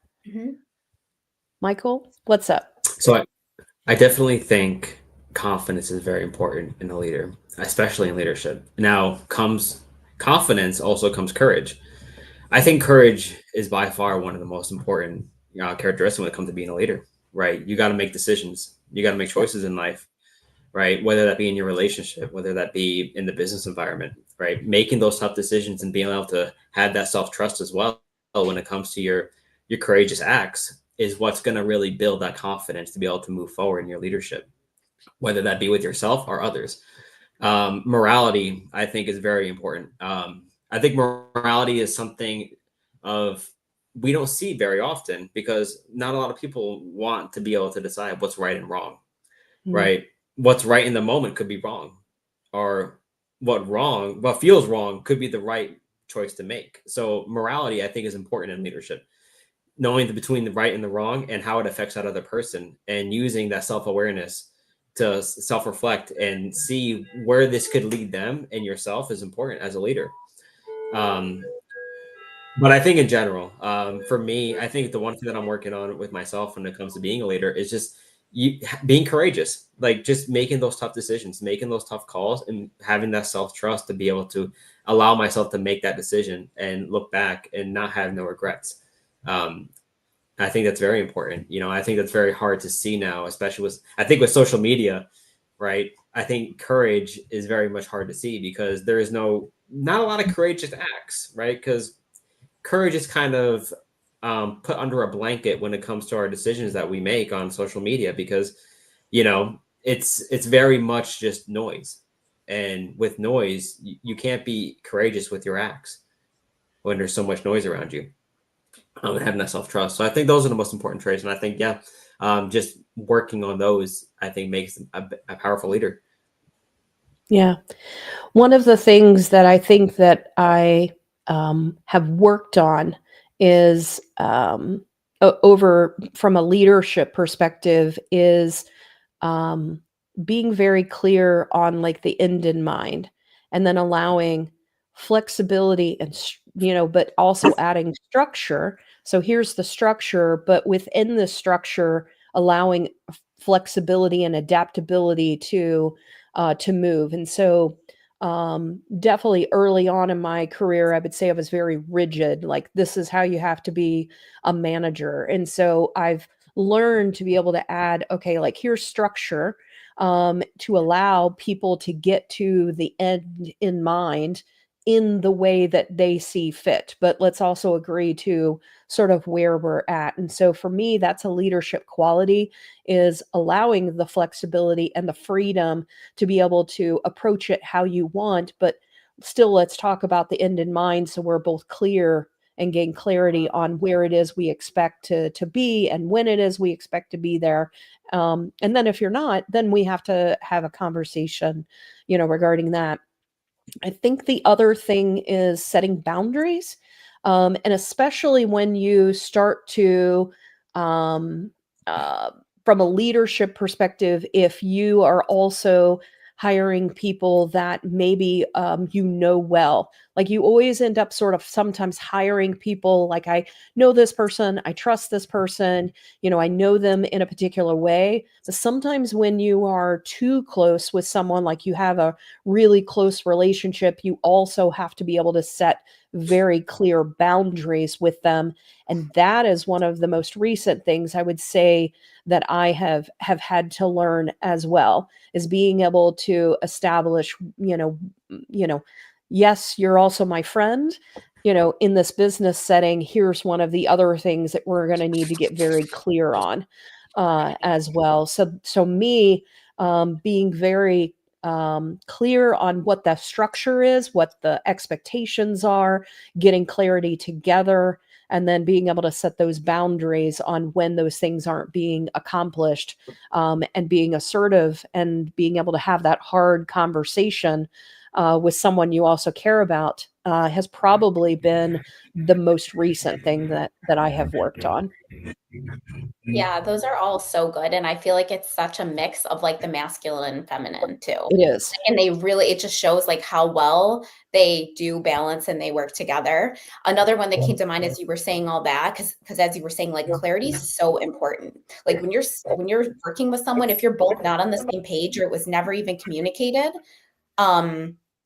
Michael, what's up? So I definitely think confidence is very important in a leader, especially in leadership. Now comes confidence, also comes courage. I think courage is by far one of the most important characteristics when it comes to being a leader, right? You got to make decisions. You got to make choices in life, right? Whether that be in your relationship, whether that be in the business environment, right? Making those tough decisions and being able to have that self-trust as well when it comes to your courageous acts is what's going to really build that confidence to be able to move forward in your leadership, whether that be with yourself or others. Morality, I think, is very important. I think morality is something we don't see very often, because not a lot of people want to be able to decide what's right and wrong, right? What's right in the moment could be wrong, or what feels wrong could be the right choice to make. So morality, I think, is important in leadership. Knowing between the right and the wrong and how it affects that other person, and using that self-awareness to self-reflect and see where this could lead them and yourself is important as a leader. But I think in general, for me, I think the one thing that I'm working on with myself when it comes to being a leader is just being courageous, like just making those tough decisions, making those tough calls, and having that self-trust to be able to allow myself to make that decision and look back and not have no regrets. I think that's very important. I think that's very hard to see now, especially with social media, right? I think courage is very much hard to see because there is not a lot of courageous acts, right? Because courage is kind of put under a blanket when it comes to our decisions that we make on social media, because it's very much just noise, and with noise you can't be courageous with your acts when there's so much noise around you. Having that self-trust, so I think those are the most important traits, and I think just working on those, I think, makes a powerful leader. Yeah. One of the things that I think that I have worked on is over from a leadership perspective is being very clear on like the end in mind, and then allowing flexibility and but also adding structure. So here's the structure, but within the structure allowing flexibility and adaptability to move. And so definitely early on in my career, I would say I was very rigid, like this is how you have to be a manager. And so I've learned to be able to add, okay, like here's structure to allow people to get to the end in mind in the way that they see fit. But let's also agree to sort of where we're at. And so for me, that's a leadership quality, is allowing the flexibility and the freedom to be able to approach it how you want, but still let's talk about the end in mind so we're both clear and gain clarity on where it is we expect to be and when it is we expect to be there. And then if you're not, then we have to have a conversation, regarding that. I think the other thing is setting boundaries. And especially when you start to, um, from a leadership perspective, if you are also hiring people that maybe well, like you always end up sort of sometimes hiring people like, I know this person, I trust this person, I know them in a particular way. But sometimes when you are too close with someone, like you have a really close relationship, you also have to be able to set very clear boundaries with them. And that is one of the most recent things I would say that I have had to learn as well, is being able to establish, yes, you're also my friend, in this business setting, here's one of the other things that we're going to need to get very clear on as well. So me being very clear on what the structure is, what the expectations are, getting clarity together, and then being able to set those boundaries on when those things aren't being accomplished, and being assertive and being able to have that hard conversation with someone you also care about has probably been the most recent thing that I have worked on. Yeah, those are all so good. And I feel like it's such a mix of like the masculine and feminine too. It is. And it just shows like how well they do balance and they work together. Another one that came to mind as you were saying all that, because as you were saying, like clarity is so important. Like when you're working with someone, if you're both not on the same page or it was never even communicated,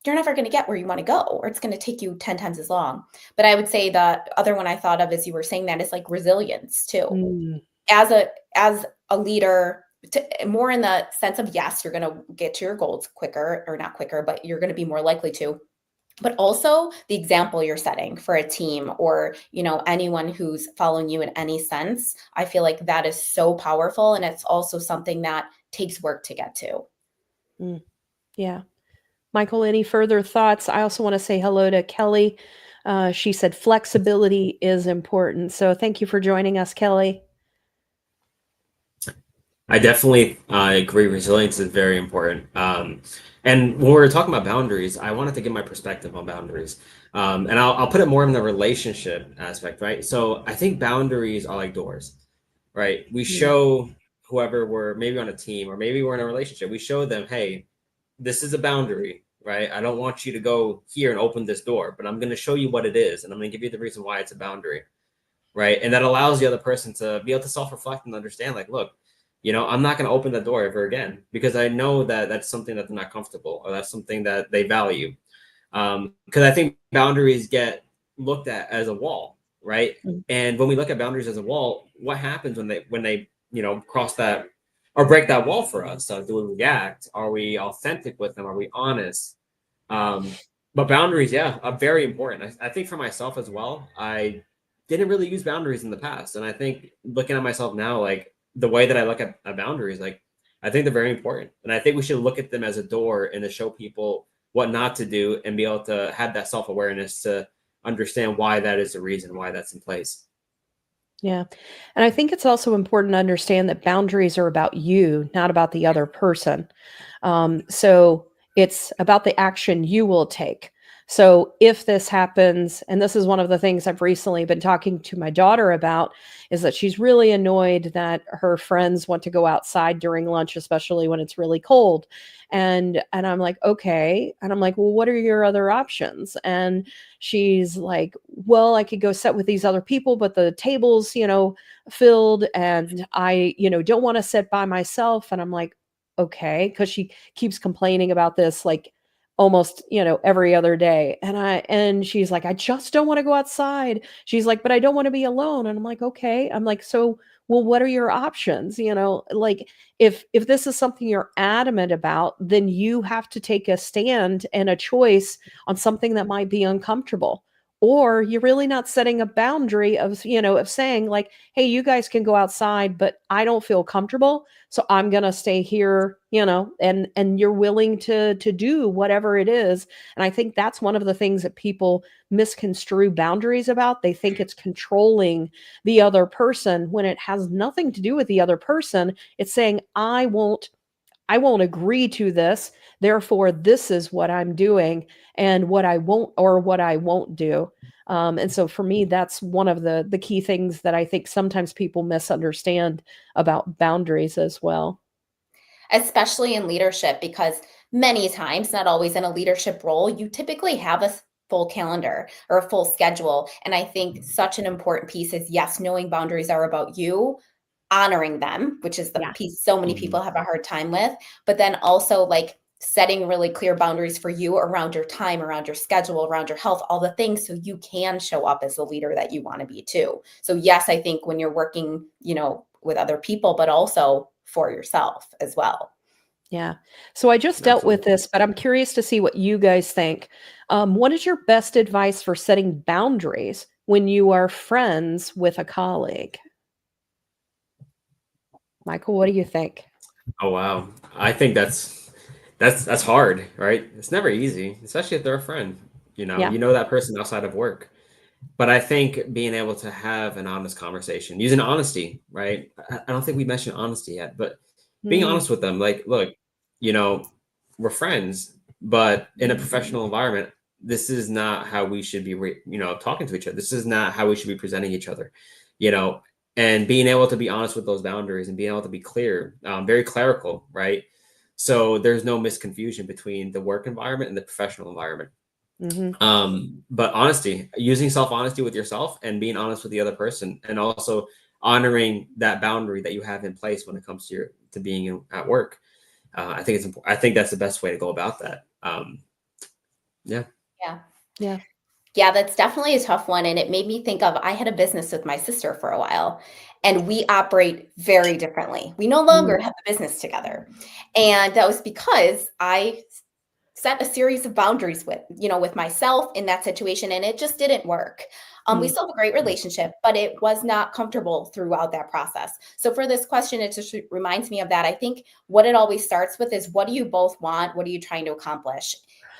you're never going to get where you want to go, or it's going to take you 10 times as long. But I would say the other one I thought of as you were saying that is like resilience too. Mm. As a leader, more in the sense of, yes, you're going to get to your goals quicker, or not quicker, but you're going to be more likely to. But also the example you're setting for a team, or anyone who's following you in any sense. I feel like that is so powerful, and it's also something that takes work to get to. Yeah. Michael, any further thoughts? I also want to say hello to Kelly. She said flexibility is important. So thank you for joining us, Kelly. I definitely agree. Resilience is very important. And when we're talking about boundaries, I wanted to give my perspective on boundaries. And I'll put it more in the relationship aspect, right? So I think boundaries are like doors, right? We show whoever we're maybe on a team or maybe we're in a relationship, we show them, hey, this is a boundary, right? I don't want you to go here and open this door, but I'm going to show you what it is. And I'm going to give you the reason why it's a boundary, right? And that allows the other person to be able to self-reflect and understand, like, look, I'm not going to open the door ever again, because I know that that's something that they're not comfortable, or that's something that they value. Because I think boundaries get looked at as a wall, right? Mm. And when we look at boundaries as a wall, what happens when they cross that or break that wall for us? So do we react? Are we authentic with them? Are we honest? But boundaries, yeah, are very important. I think for myself as well, I didn't really use boundaries in the past. And I think looking at myself now, like the way that I look at boundaries, like I think they're very important. And I think we should look at them as a door and to show people what not to do and be able to have that self-awareness to understand why that is the reason why that's in place. Yeah. And I think it's also important to understand that boundaries are about you, not about the other person. So it's about the action you will take. So if this happens, and this is one of the things I've recently been talking to my daughter about, is that she's really annoyed that her friends want to go outside during lunch, especially when it's really cold. And I'm like, okay. And I'm like, well, what are your other options? And she's like, well, I could go sit with these other people, but the table's, filled, and I, don't want to sit by myself. And I'm like, okay, because she keeps complaining about this like almost, every other day. And she's like, I just don't want to go outside. She's like, but I don't want to be alone. And I'm like, okay. I'm like, so well, what are your options? Like if this is something you're adamant about, then you have to take a stand and a choice on something that might be uncomfortable. Or you're really not setting a boundary of saying like, hey, you guys can go outside, but I don't feel comfortable. So I'm going to stay here, and you're willing to do whatever it is. And I think that's one of the things that people misconstrue boundaries about. They think it's controlling the other person when it has nothing to do with the other person. It's saying, I won't agree to this. Therefore, this is what I'm doing and what I won't do. And so for me, that's one of the key things that I think sometimes people misunderstand about boundaries as well. Especially in leadership, because many times, not always in a leadership role, you typically have a full calendar or a full schedule. And I think such an important piece is, yes, knowing boundaries are about you, honoring them, which is the Yeah. piece so many people have a hard time with, but then also like setting really clear boundaries for you around your time, around your schedule, around your health, all the things, so you can show up as the leader that you want to be too. So yes, I think when you're working, with other people, but also for yourself as well. Yeah. So I just dealt with Absolutely. this, but I'm curious to see what you guys think. What is your best advice for setting boundaries when you are friends with a colleague? Michael, what do you think? Oh wow. I think that's hard, right? It's never easy, especially if they're a friend. Yeah. You know that person outside of work. But I think being able to have an honest conversation, using honesty, right? I don't think we mentioned honesty yet, but being Mm, honest with them, like, look, you know, we're friends, but in a professional environment, this is not how we should be, talking to each other. This is not how we should be presenting each other, you know, and being able to be honest with those boundaries and being able to be clear, very clerical, right? So there's no misconfusion between the work environment and the professional environment. mhm. But honesty, using self-honesty with yourself and being honest with the other person, and also honoring that boundary that you have in place when it comes to being at work. I think it's important. I think that's the best way to go about that. Yeah. Yeah. Yeah. Yeah, that's definitely a tough one. And it made me think of, I had a business with my sister for a while, and we operate very differently. We no longer Mm, have the business together. And that was because I set a series of boundaries with myself in that situation, and it just didn't work. We mm. still have a great relationship, but it was not comfortable throughout that process. So for this question, it just reminds me of that. I think what it always starts with is, what do you both want? What are you trying to accomplish?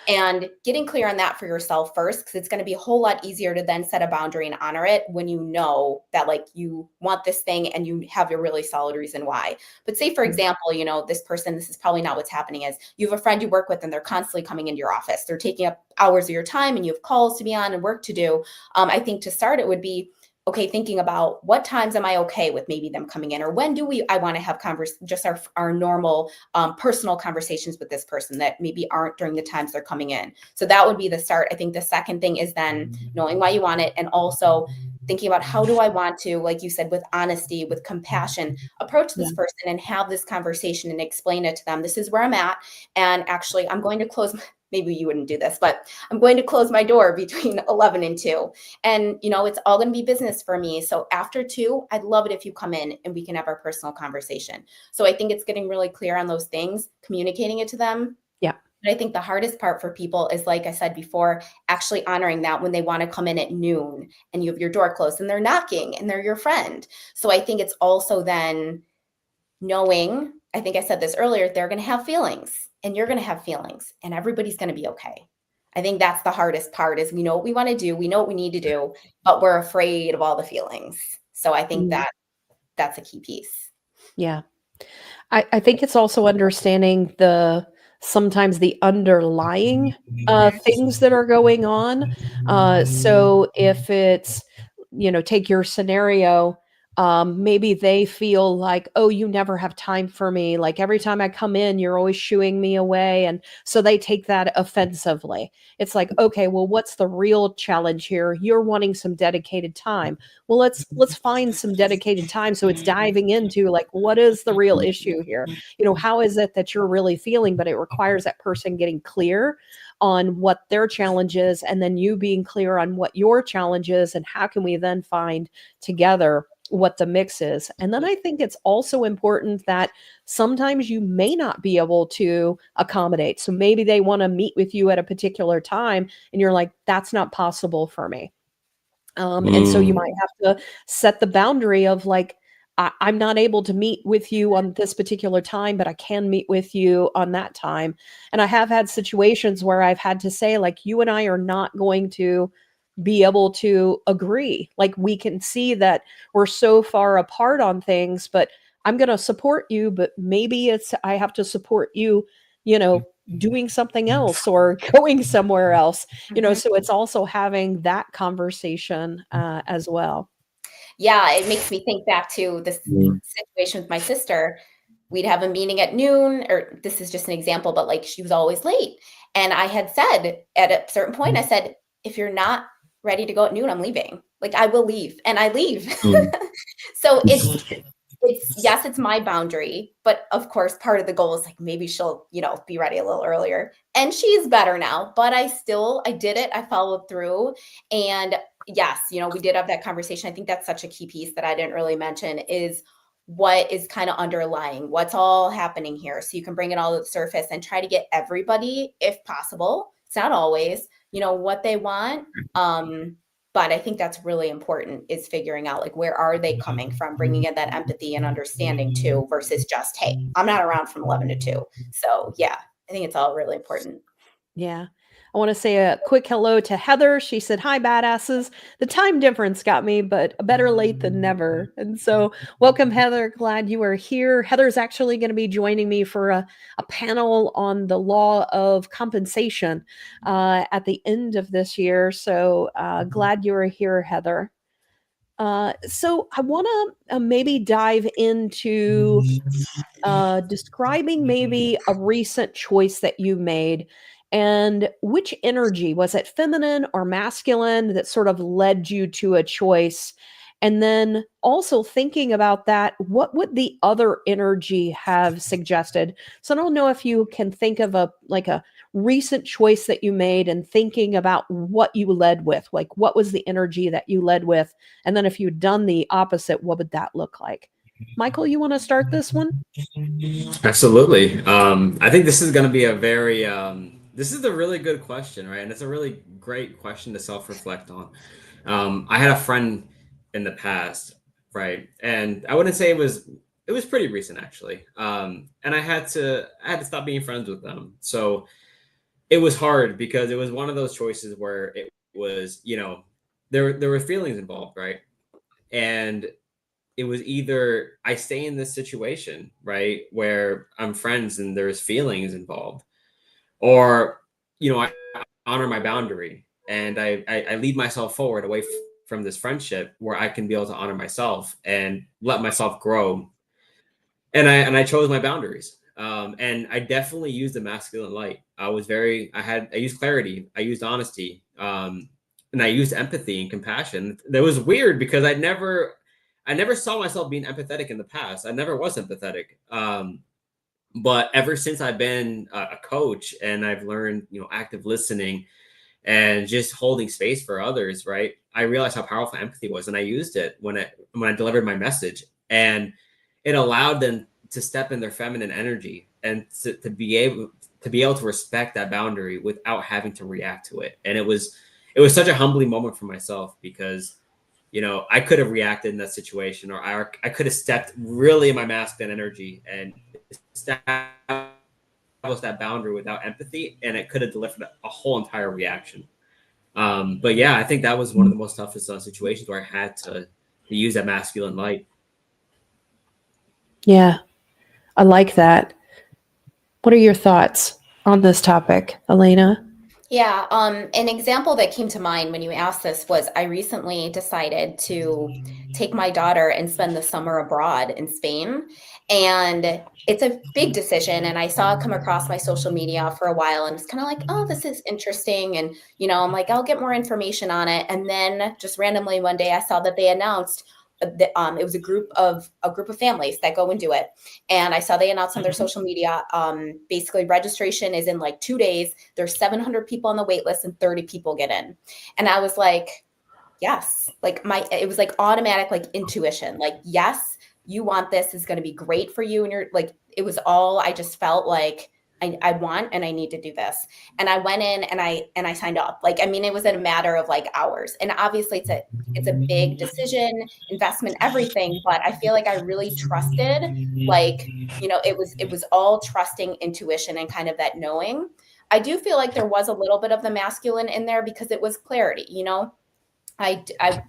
And getting clear on that for yourself first, because it's going to be a whole lot easier to then set a boundary and honor it when you know that like you want this thing and you have a really solid reason why. But say, for example, this person, this is probably not what's happening, is you have a friend you work with and they're constantly coming into your office. They're taking up hours of your time and you have calls to be on and work to do. I think to start, it would be, okay, thinking about what times am I okay with maybe them coming in, or when I want to have just our normal personal conversations with this person that maybe aren't during the times they're coming in. So that would be the start. I think the second thing is then knowing why you want it, and also thinking about how do I want to, like you said, with honesty, with compassion, approach this person and have this conversation and explain it to them. This is where I'm at. And actually, I'm going to close, maybe you wouldn't do this, but I'm going to close my door between 11 and 2. And, you know, it's all going to be business for me. So after 2, I'd love it if you come in and we can have our personal conversation. So I think it's getting really clear on those things, communicating it to them. Yeah. But I think the hardest part for people is, like I said before, actually honoring that when they want to come in at noon and you have your door closed and they're knocking and they're your friend. So I think it's also then knowing, I think I said this earlier, they're going to have feelings and you're going to have feelings and everybody's going to be okay. I think that's the hardest part is we know what we want to do. We know what we need to do, but we're afraid of all the feelings. So I think that's a key piece. Yeah. I think it's also understanding sometimes the underlying things that are going on. So if it's, take your scenario, maybe they feel like, oh, you never have time for me. Like every time I come in, you're always shooing me away. And so they take that offensively. It's like, okay, well, what's the real challenge here? You're wanting some dedicated time. Well, let's find some dedicated time. So it's diving into like, what is the real issue here? How is it that you're really feeling? But it requires that person getting clear on what their challenge is, and then you being clear on what your challenge is, and how can we then find together what the mix is. And then I think it's also important that sometimes you may not be able to accommodate. So maybe they want to meet with you at a particular time and you're like, that's not possible for me. And so you might have to set the boundary of like, I'm not able to meet with you on this particular time, but I can meet with you on that time. And I have had situations where I've had to say, like, you and I are not going to be able to agree. Like we can see that we're so far apart on things, but I'm going to support you, but maybe I have to support you, doing something else or going somewhere else, so it's also having that conversation as well. Yeah, it makes me think back to this situation with my sister. We'd have a meeting at noon, or this is just an example, but like she was always late. And I had said at a certain point, I said, if you're not ready to go at noon, I'm leaving. Like I will leave, and I leave. So yes, it's my boundary, but of course, part of the goal is like maybe she'll, be ready a little earlier. And she's better now, but I did it. I followed through, and yes, we did have that conversation. I think that's such a key piece that I didn't really mention is what is kind of underlying, what's all happening here, so you can bring it all to the surface and try to get everybody, if possible. It's not always, what they want. But I think that's really important is figuring out like, where are they coming from, bringing in that empathy and understanding too, versus just, hey, I'm not around from 11 to 2. So yeah, I think it's all really important. Yeah. I want to say a quick hello to Heather. She said, hi, badasses. The time difference got me, but better late than never. And so welcome, Heather. Glad you are here. Heather's actually going to be joining me for a panel on the law of compensation at the end of this year. So glad you are here, Heather. So I want to maybe dive into describing maybe a recent choice that you made. And which energy, was it feminine or masculine, that sort of led you to a choice? And then also thinking about that, what would the other energy have suggested? So I don't know if you can think of a recent choice that you made and thinking about what you led with, like what was the energy that you led with? And then if you'd done the opposite, what would that look like? Michael, you want to start this one? Absolutely. I think this is going to be this is a really good question, right? And it's a really great question to self-reflect on. I had a friend in the past, right? And I wouldn't say it was pretty recent actually. And I had to stop being friends with them. So it was hard because it was one of those choices where it was, there were feelings involved, right? And it was either I stay in this situation, right, where I'm friends and there's feelings involved, or, I honor my boundary and I lead myself forward away from this friendship where I can be able to honor myself and let myself grow. And I chose my boundaries. And I definitely used the masculine light. I used clarity. I used honesty. and I used empathy and compassion. That was weird because I never saw myself being empathetic in the past. I never was empathetic. But ever since I've been a coach and I've learned, active listening and just holding space for others, right? I realized how powerful empathy was, and I used it when I delivered my message, and it allowed them to step in their feminine energy and to be able to respect that boundary without having to react to it. And it was such a humbling moment for myself because I could have reacted in that situation, or I could have stepped really in my masculine energy and established that boundary without empathy, and it could have delivered a whole entire reaction. But yeah, I think that was one of the most toughest situations where I had to use that masculine light. Yeah, I like that. What are your thoughts on this topic, Elena? Yeah, an example that came to mind when you asked this was I recently decided to take my daughter and spend the summer abroad in Spain. And it's a big decision. And I saw it come across my social media for a while and it's kind of like, oh, this is interesting. And, I'm like, I'll get more information on it. And then just randomly one day I saw that they announced that it was a group of families that go and do it. And I saw they announced on their social media, basically registration is in like 2 days. There's 700 people on the wait list and 30 people get in. And I was like, yes, like it was like automatic, like intuition, like, yes, you want this, is going to be great for you. And you're like, it was all, I just felt like I want, and I need to do this. And I went in and I signed up. Like, I mean, it was in a matter of like hours. And obviously it's a big decision, investment, everything. But I feel like I really trusted, like, it was all trusting intuition and kind of that knowing. I do feel like there was a little bit of the masculine in there because it was clarity,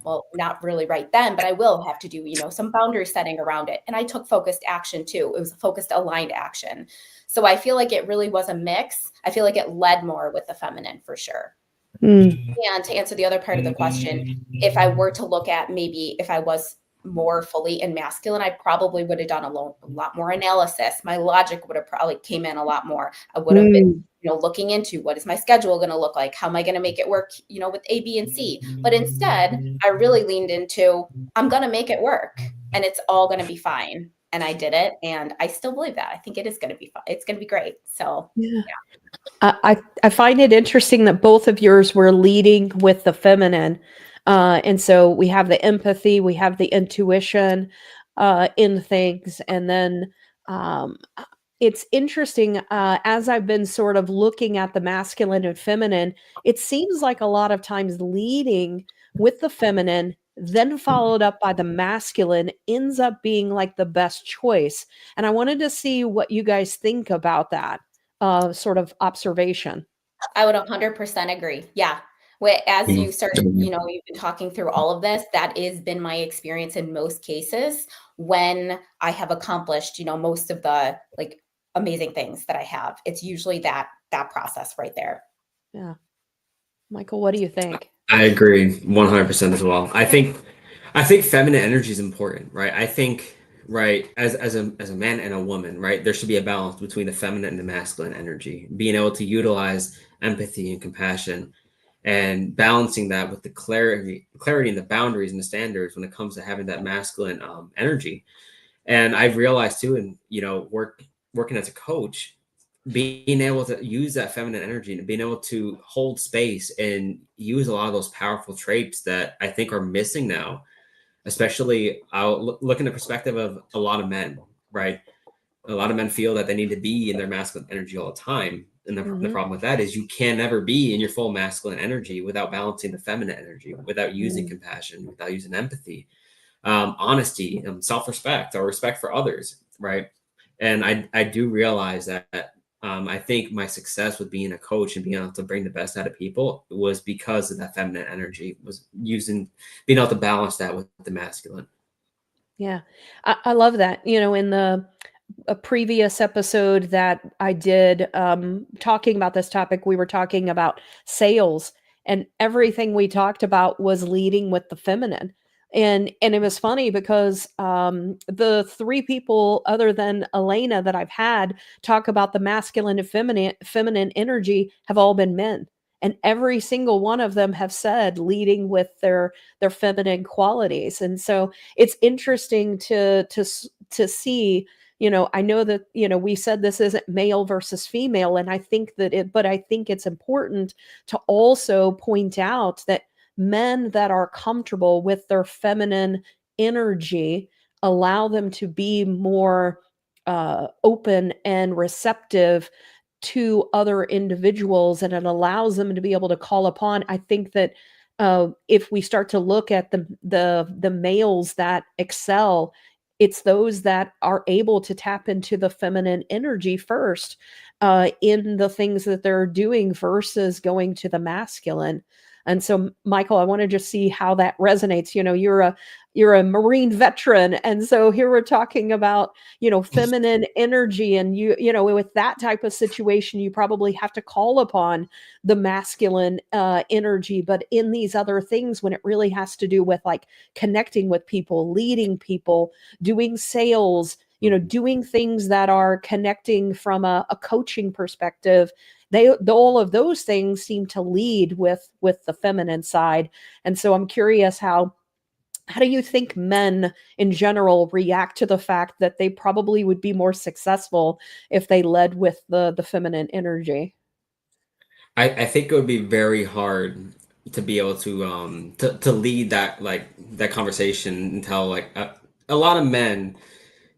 well, not really right then, but I will have to do, some boundary setting around it. And I took focused action too. It was a focused, aligned action. So I feel like it really was a mix. I feel like it led more with the feminine for sure. And to answer the other part of the question, if I were to look at maybe if I was more fully in masculine, I probably would have done a lot more analysis. My logic would have probably came in a lot more. I would have been, looking into what is my schedule going to look like? How am I going to make it work, with A, B, and C? But instead, I really leaned into, I'm going to make it work and it's all going to be fine. And I did it. And I still believe that. I think it is going to be fun. It's going to be great. So, yeah. I find it interesting that both of yours were leading with the feminine. And so we have the empathy, we have the intuition in things. And then it's interesting, as I've been sort of looking at the masculine and feminine, it seems like a lot of times leading with the feminine, then followed up by the masculine, ends up being like the best choice. And I wanted to see what you guys think about that sort of observation. I would 100% agree. Yeah. As you started, you've been talking through all of this, that has been my experience in most cases when I have accomplished, most of the like amazing things that I have. It's usually that process right there. Yeah. Michael, what do you think? I agree 100% as well. I think feminine energy is important, right? I think, right, as a man and a woman, right, there should be a balance between the feminine and the masculine energy, being able to utilize empathy and compassion and balancing that with the clarity and the boundaries and the standards when it comes to having that masculine energy. And I've realized too, and working as a coach, being able to use that feminine energy and being able to hold space and use a lot of those powerful traits that I think are missing now, especially I'll look in the perspective of a lot of men, right? A lot of men feel that they need to be in their masculine energy all the time. And the problem with that is you can never be in your full masculine energy without balancing the feminine energy, without using compassion, without using empathy, honesty, self-respect, or respect for others, right? And I do realize that I think my success with being a coach and being able to bring the best out of people was because of that feminine energy, was being able to balance that with the masculine. Yeah, I love that. In a previous episode that I did talking about this topic, we were talking about sales, and everything we talked about was leading with the feminine. And it was funny because the three people other than Elena that I've had talk about the masculine and feminine energy have all been men. and every single one of them have said leading with their feminine qualities. And so it's interesting to see, I know that, we said this isn't male versus female, and I think but I think it's important to also point out that men that are comfortable with their feminine energy allow them to be more open and receptive to other individuals, and it allows them to be able to call upon. I think that if we start to look at the males that excel, it's those that are able to tap into the feminine energy first in the things that they're doing versus going to the masculine. And so, Michael, I want to just see how that resonates. You're a Marine veteran, and so here we're talking about feminine energy, and with that type of situation, you probably have to call upon the masculine energy. But in these other things, when it really has to do with like connecting with people, leading people, doing sales, doing things that are connecting from a coaching perspective, all of those things seem to lead with the feminine side. And so I'm curious, how do you think men in general react to the fact that they probably would be more successful if they led with the feminine energy? I think it would be very hard to be able to lead that conversation and tell a lot of men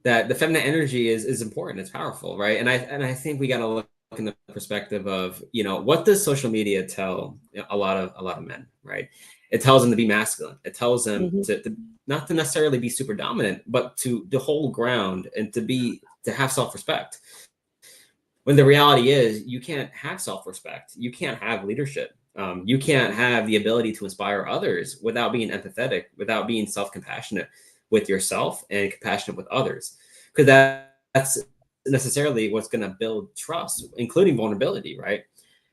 that the feminine energy is important, it's powerful, right? And I think we got to look in the perspective of what does social media tell a lot of men, right? It tells them to be masculine. It tells them to not to necessarily be super dominant, but to hold ground and to have self-respect. When the reality is, you can't have self-respect. You can't have leadership. You can't have the ability to inspire others without being empathetic, without being self-compassionate with yourself and compassionate with others, because that's necessarily what's going to build trust, including vulnerability, right?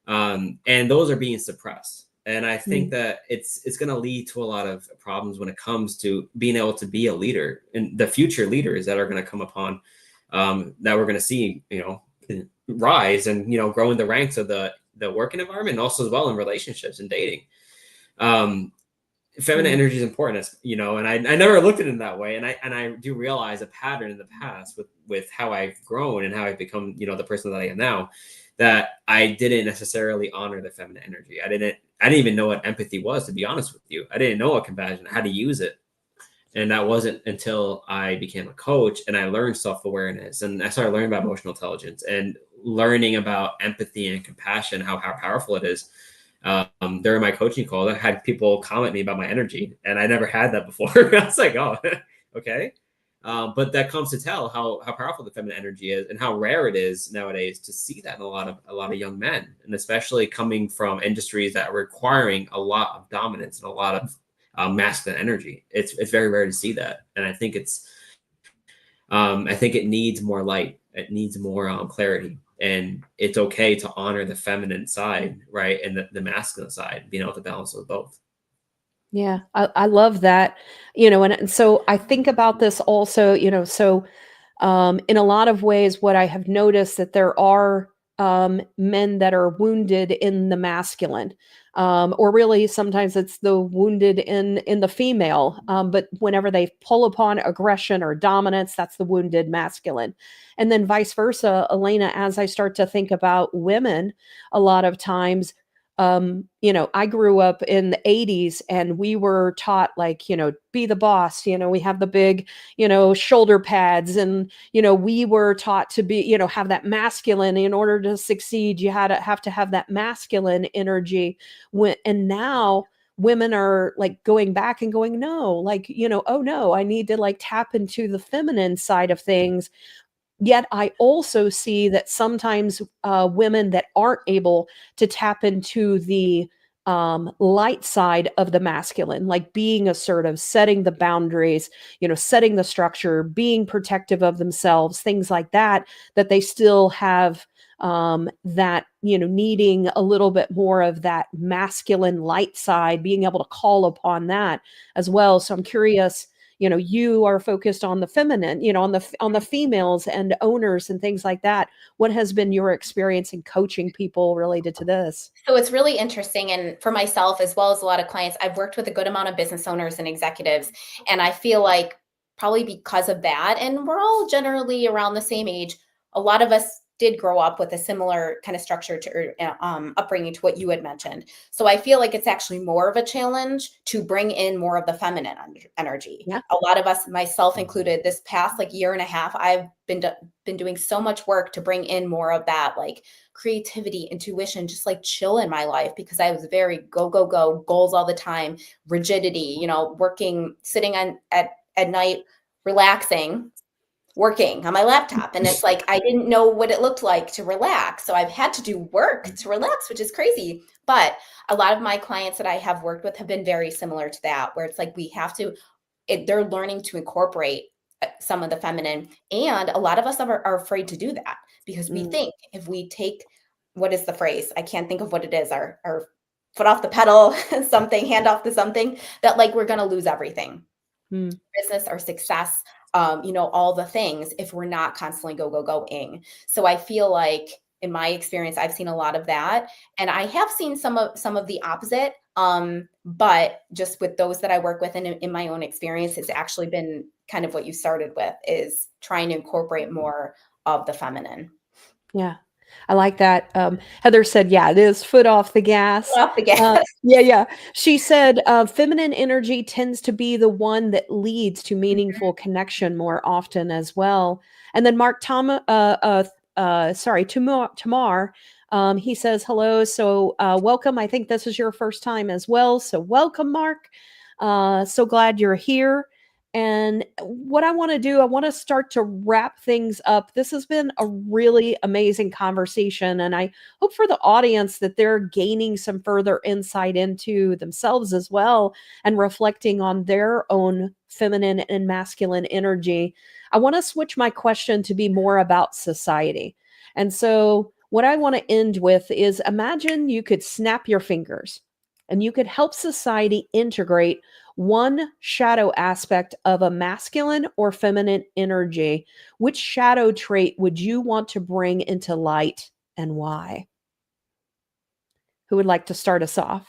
And those are being suppressed. And I think that it's going to lead to a lot of problems when it comes to being able to be a leader, and the future leaders that are going to come upon, that we're going to see, rise and, grow in the ranks of the working environment, and also as well in relationships and dating. Feminine energy is important, and I never looked at it in that way. And I do realize a pattern in the past with how I've grown and how I've become, the person that I am now, that I didn't necessarily honor the feminine energy. I didn't even know what empathy was, to be honest with you. I didn't know what compassion, how to use it. And that wasn't until I became a coach and I learned self-awareness, and I started learning about emotional intelligence and learning about empathy and compassion, how powerful it is. During my coaching call, I had people comment me about my energy, and I never had that before. I was like, oh, okay. But that comes to tell how powerful the feminine energy is, and how rare it is nowadays to see that in a lot of young men, and especially coming from industries that are requiring a lot of dominance and a lot of masculine energy. It's very rare to see that, and I think it needs more light. It needs more clarity, and it's okay to honor the feminine side, right, and the masculine side, being able to balance those both. Yeah, I love that. And so I think about this also, so in a lot of ways, what I have noticed that there are men that are wounded in the masculine, or really sometimes it's the wounded in the female. But whenever they pull upon aggression or dominance, that's the wounded masculine. And then vice versa, Elena, as I start to think about women, a lot of times, I grew up in the 80s, and we were taught be the boss, we have the big, shoulder pads, and, we were taught to be, have that masculine. In order to succeed, you have to have that masculine energy. And now women are going back and going, no, oh no, I need to tap into the feminine side of things. Yet I also see that sometimes women that aren't able to tap into the light side of the masculine, like being assertive, setting the boundaries, setting the structure, being protective of themselves, things like that, that they still have that, needing a little bit more of that masculine light side, being able to call upon that as well. So I'm curious, you are focused on the feminine, on the females and owners and things like that. What has been your experience in coaching people related to this? So it's really interesting. And for myself, as well as a lot of clients, I've worked with a good amount of business owners and executives. And I feel like probably because of that, and we're all generally around the same age, a lot of us did grow up with a similar kind of structure to upbringing to what you had mentioned. So I feel like it's actually more of a challenge to bring in more of the feminine energy. Yeah. A lot of us, myself included, this past like year and a half, I've been doing so much work to bring in more of that, like creativity, intuition, just like chill in my life, because I was very go, go, go, goals all the time, rigidity, working, sitting at night, relaxing, working on my laptop. And it's like, I didn't know what it looked like to relax. So I've had to do work to relax, which is crazy. But a lot of my clients that I have worked with have been very similar to that, where it's like, they're learning to incorporate some of the feminine. And a lot of us are afraid to do that, because we think if we take, what is the phrase? I can't think of what it is. Our foot off the pedal, something, hand off to something, that like, we're going to lose everything. Business or success, all the things, if we're not constantly going. So I feel like in my experience, I've seen a lot of that, and I have seen some of the opposite. But just with those that I work with and in my own experience, it's actually been kind of what you started with, is trying to incorporate more of the feminine. Yeah. I like that. Heather said, yeah, it is foot off the gas. Off the gas. Yeah. She said, feminine energy tends to be the one that leads to meaningful connection more often as well. And then Mark Tamar, he says, hello. So welcome. I think this is your first time as well. So welcome, Mark. So glad you're here. And what I want to do, I want to start to wrap things up. This has been a really amazing conversation, and I hope for the audience that they're gaining some further insight into themselves as well, and reflecting on their own feminine and masculine energy. I want to switch my question to be more about society. And so what I want to end with is, imagine you could snap your fingers and you could help society integrate one shadow aspect of a masculine or feminine energy. Which shadow trait would you want to bring into light, and why? Who would like to start us off?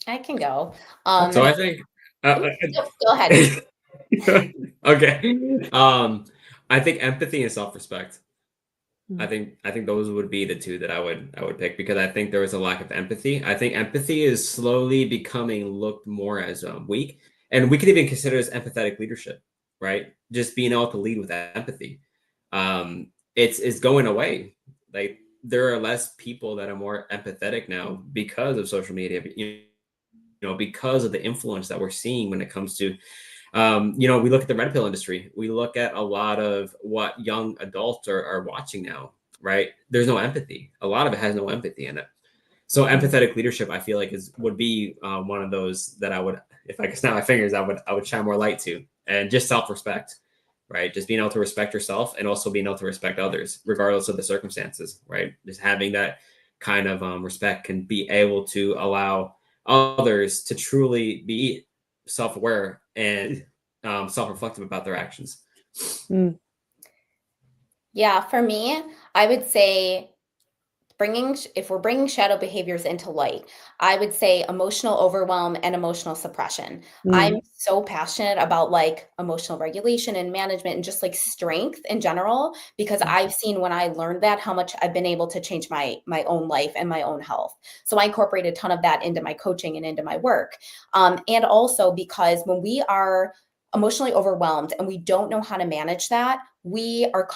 I can go. So I think go ahead. Okay. I think empathy and self-respect. I think those would be the two that I would pick, because I think there is a lack of empathy. I think empathy is slowly becoming looked more as weak, and we could even consider this empathetic leadership, right? Just being able to lead with empathy. It's going away. Like, there are less people that are more empathetic now because of social media, because of the influence that we're seeing when it comes to we look at the red pill industry. We look at a lot of what young adults are watching now, right? There's no empathy. A lot of it has no empathy in it. So empathetic leadership, I feel like would be one of those that I would, if I could snap my fingers, I would shine more light to. And just self-respect, right? Just being able to respect yourself, and also being able to respect others, regardless of the circumstances, right? Just having that kind of respect can be able to allow others to truly be self-aware and self-reflective about their actions. Yeah, for me, I would say if we're bringing shadow behaviors into light, I would say emotional overwhelm and emotional suppression. I'm so passionate about like emotional regulation and management, and just like strength in general, because I've seen, when I learned that, how much I've been able to change my own life and my own health. So I incorporate a ton of that into my coaching and into my work. And also because when we are emotionally overwhelmed and we don't know how to manage that, we are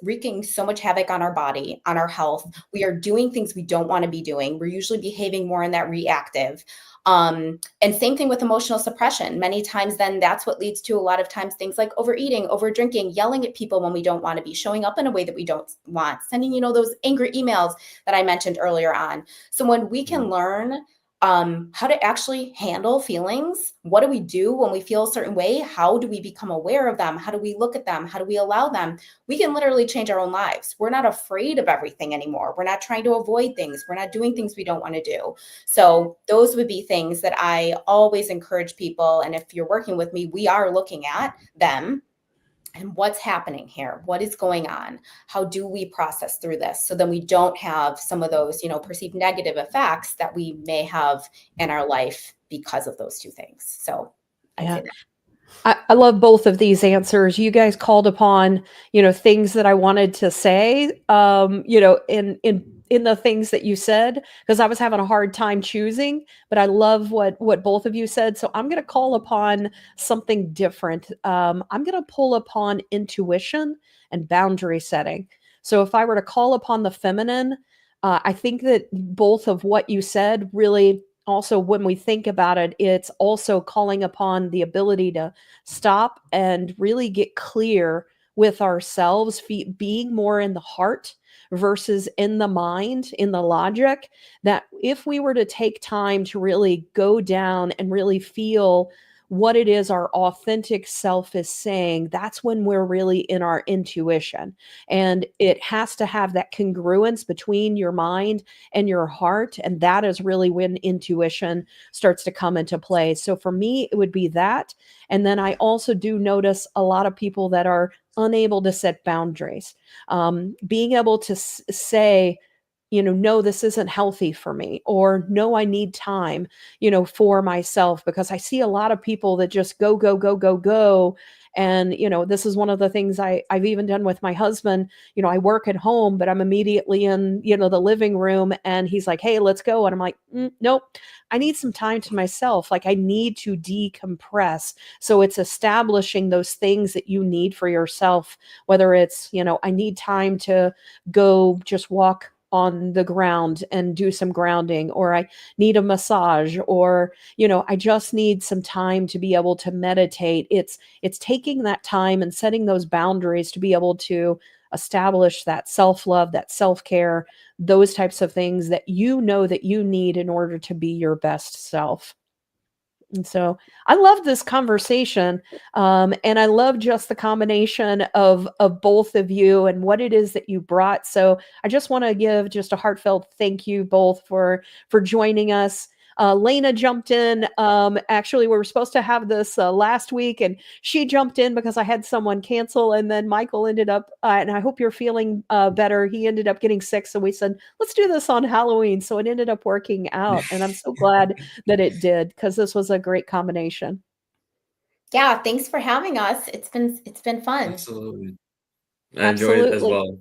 wreaking so much havoc on our body, on our health. We are doing things we don't want to be doing. We're usually behaving more in that reactive. And same thing with emotional suppression. Many times then that's what leads to a lot of times things like overeating, over drinking, yelling at people when we don't want to be, showing up in a way that we don't want, sending, those angry emails that I mentioned earlier on. So when we can learn how to actually handle feelings. What do we do when we feel a certain way? How do we become aware of them? How do we look at them? How do we allow them? We can literally change our own lives. We're not afraid of everything anymore. We're not trying to avoid things. We're not doing things we don't want to do. So those would be things that I always encourage people. And if you're working with me, we are looking at them. And what's happening here? What is going on? How do we process through this? So then we don't have some of those, perceived negative effects that we may have in our life because of those two things. So I'd say that. I love both of these answers. You guys called upon, things that I wanted to say, in the things that you said, because I was having a hard time choosing, but I love what both of you said. So I'm going to call upon something different. I'm going to pull upon intuition and boundary setting. So if I were to call upon the feminine, I think that both of what you said really also, when we think about it, it's also calling upon the ability to stop and really get clear with ourselves, being more in the heart versus in the mind, in the logic. That if we were to take time to really go down and really feel what it is our authentic self is saying, that's when we're really in our intuition. And it has to have that congruence between your mind and your heart. And that is really when intuition starts to come into play. So for me, it would be that. And then I also do notice a lot of people that are unable to set boundaries. Being able to say, no, this isn't healthy for me, or no, I need time, for myself, because I see a lot of people that just go, go, go, go, go. And, this is one of the things I've even done with my husband. I work at home, but I'm immediately in, the living room, and he's like, hey, let's go. And I'm like, nope, I need some time to myself. Like, I need to decompress. So it's establishing those things that you need for yourself, whether it's, I need time to go just walk on the ground and do some grounding, or I need a massage, or, I just need some time to be able to meditate. It's taking that time and setting those boundaries to be able to establish that self-love, that self-care, those types of things that that you need in order to be your best self. And so I love this conversation. And I love just the combination of both of you and what it is that you brought. So I just want to give just a heartfelt thank you both for joining us. Lena jumped in. Actually, we were supposed to have this last week, and she jumped in because I had someone cancel. And then Michael ended up, and I hope you're feeling better. He ended up getting sick. So we said, let's do this on Halloween. So it ended up working out. And I'm so glad that it did, because this was a great combination. Yeah, thanks for having us. It's been fun. Absolutely. I enjoyed it as well.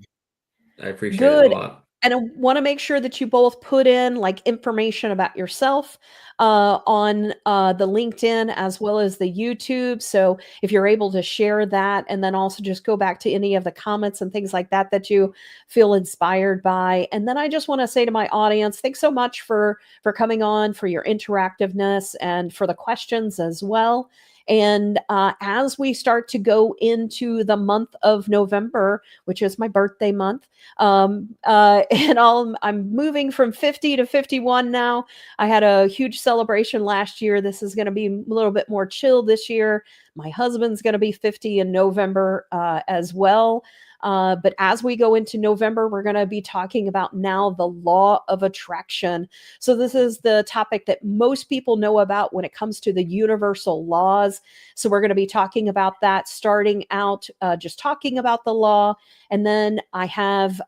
I appreciate it a Good. lot. And I want to make sure that you both put in like information about yourself on the LinkedIn as well as the YouTube. So if you're able to share that, and then also just go back to any of the comments and things like that that you feel inspired by. And then I just want to say to my audience, thanks so much for coming on, for your interactiveness, and for the questions as well. And as we start to go into the month of November, which is my birthday month, and I'm moving from 50 to 51 now. I had a huge celebration last year. This is going to be a little bit more chill this year. My husband's going to be 50 in November as well. But as we go into November, we're going to be talking about now the law of attraction. So this is the topic that most people know about when it comes to the universal laws. So we're going to be talking about that, starting out just talking about the law. And then I have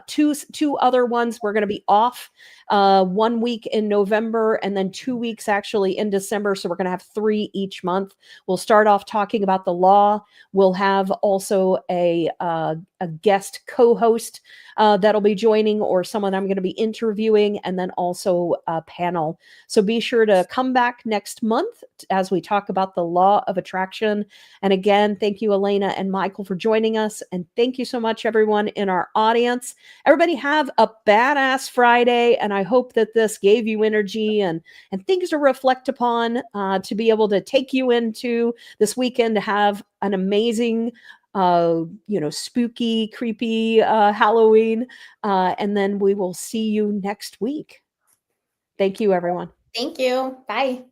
two other ones. We're going to be off 1 week in November, and then 2 weeks actually in December. So we're going to have 3 each month. We'll start off talking about the law. We'll have also a guest co-host that'll be joining, or someone I'm going to be interviewing, and then also a panel. So be sure to come back next month as we talk about the law of attraction. And again, thank you, Elena and Michael, for joining us. And thank you so much, everyone in our audience. Everybody have a badass Friday. And I hope that this gave you energy and things to reflect upon to be able to take you into this weekend to have an amazing spooky, creepy Halloween. And then we will see you next week. Thank you, everyone. Thank you. Bye.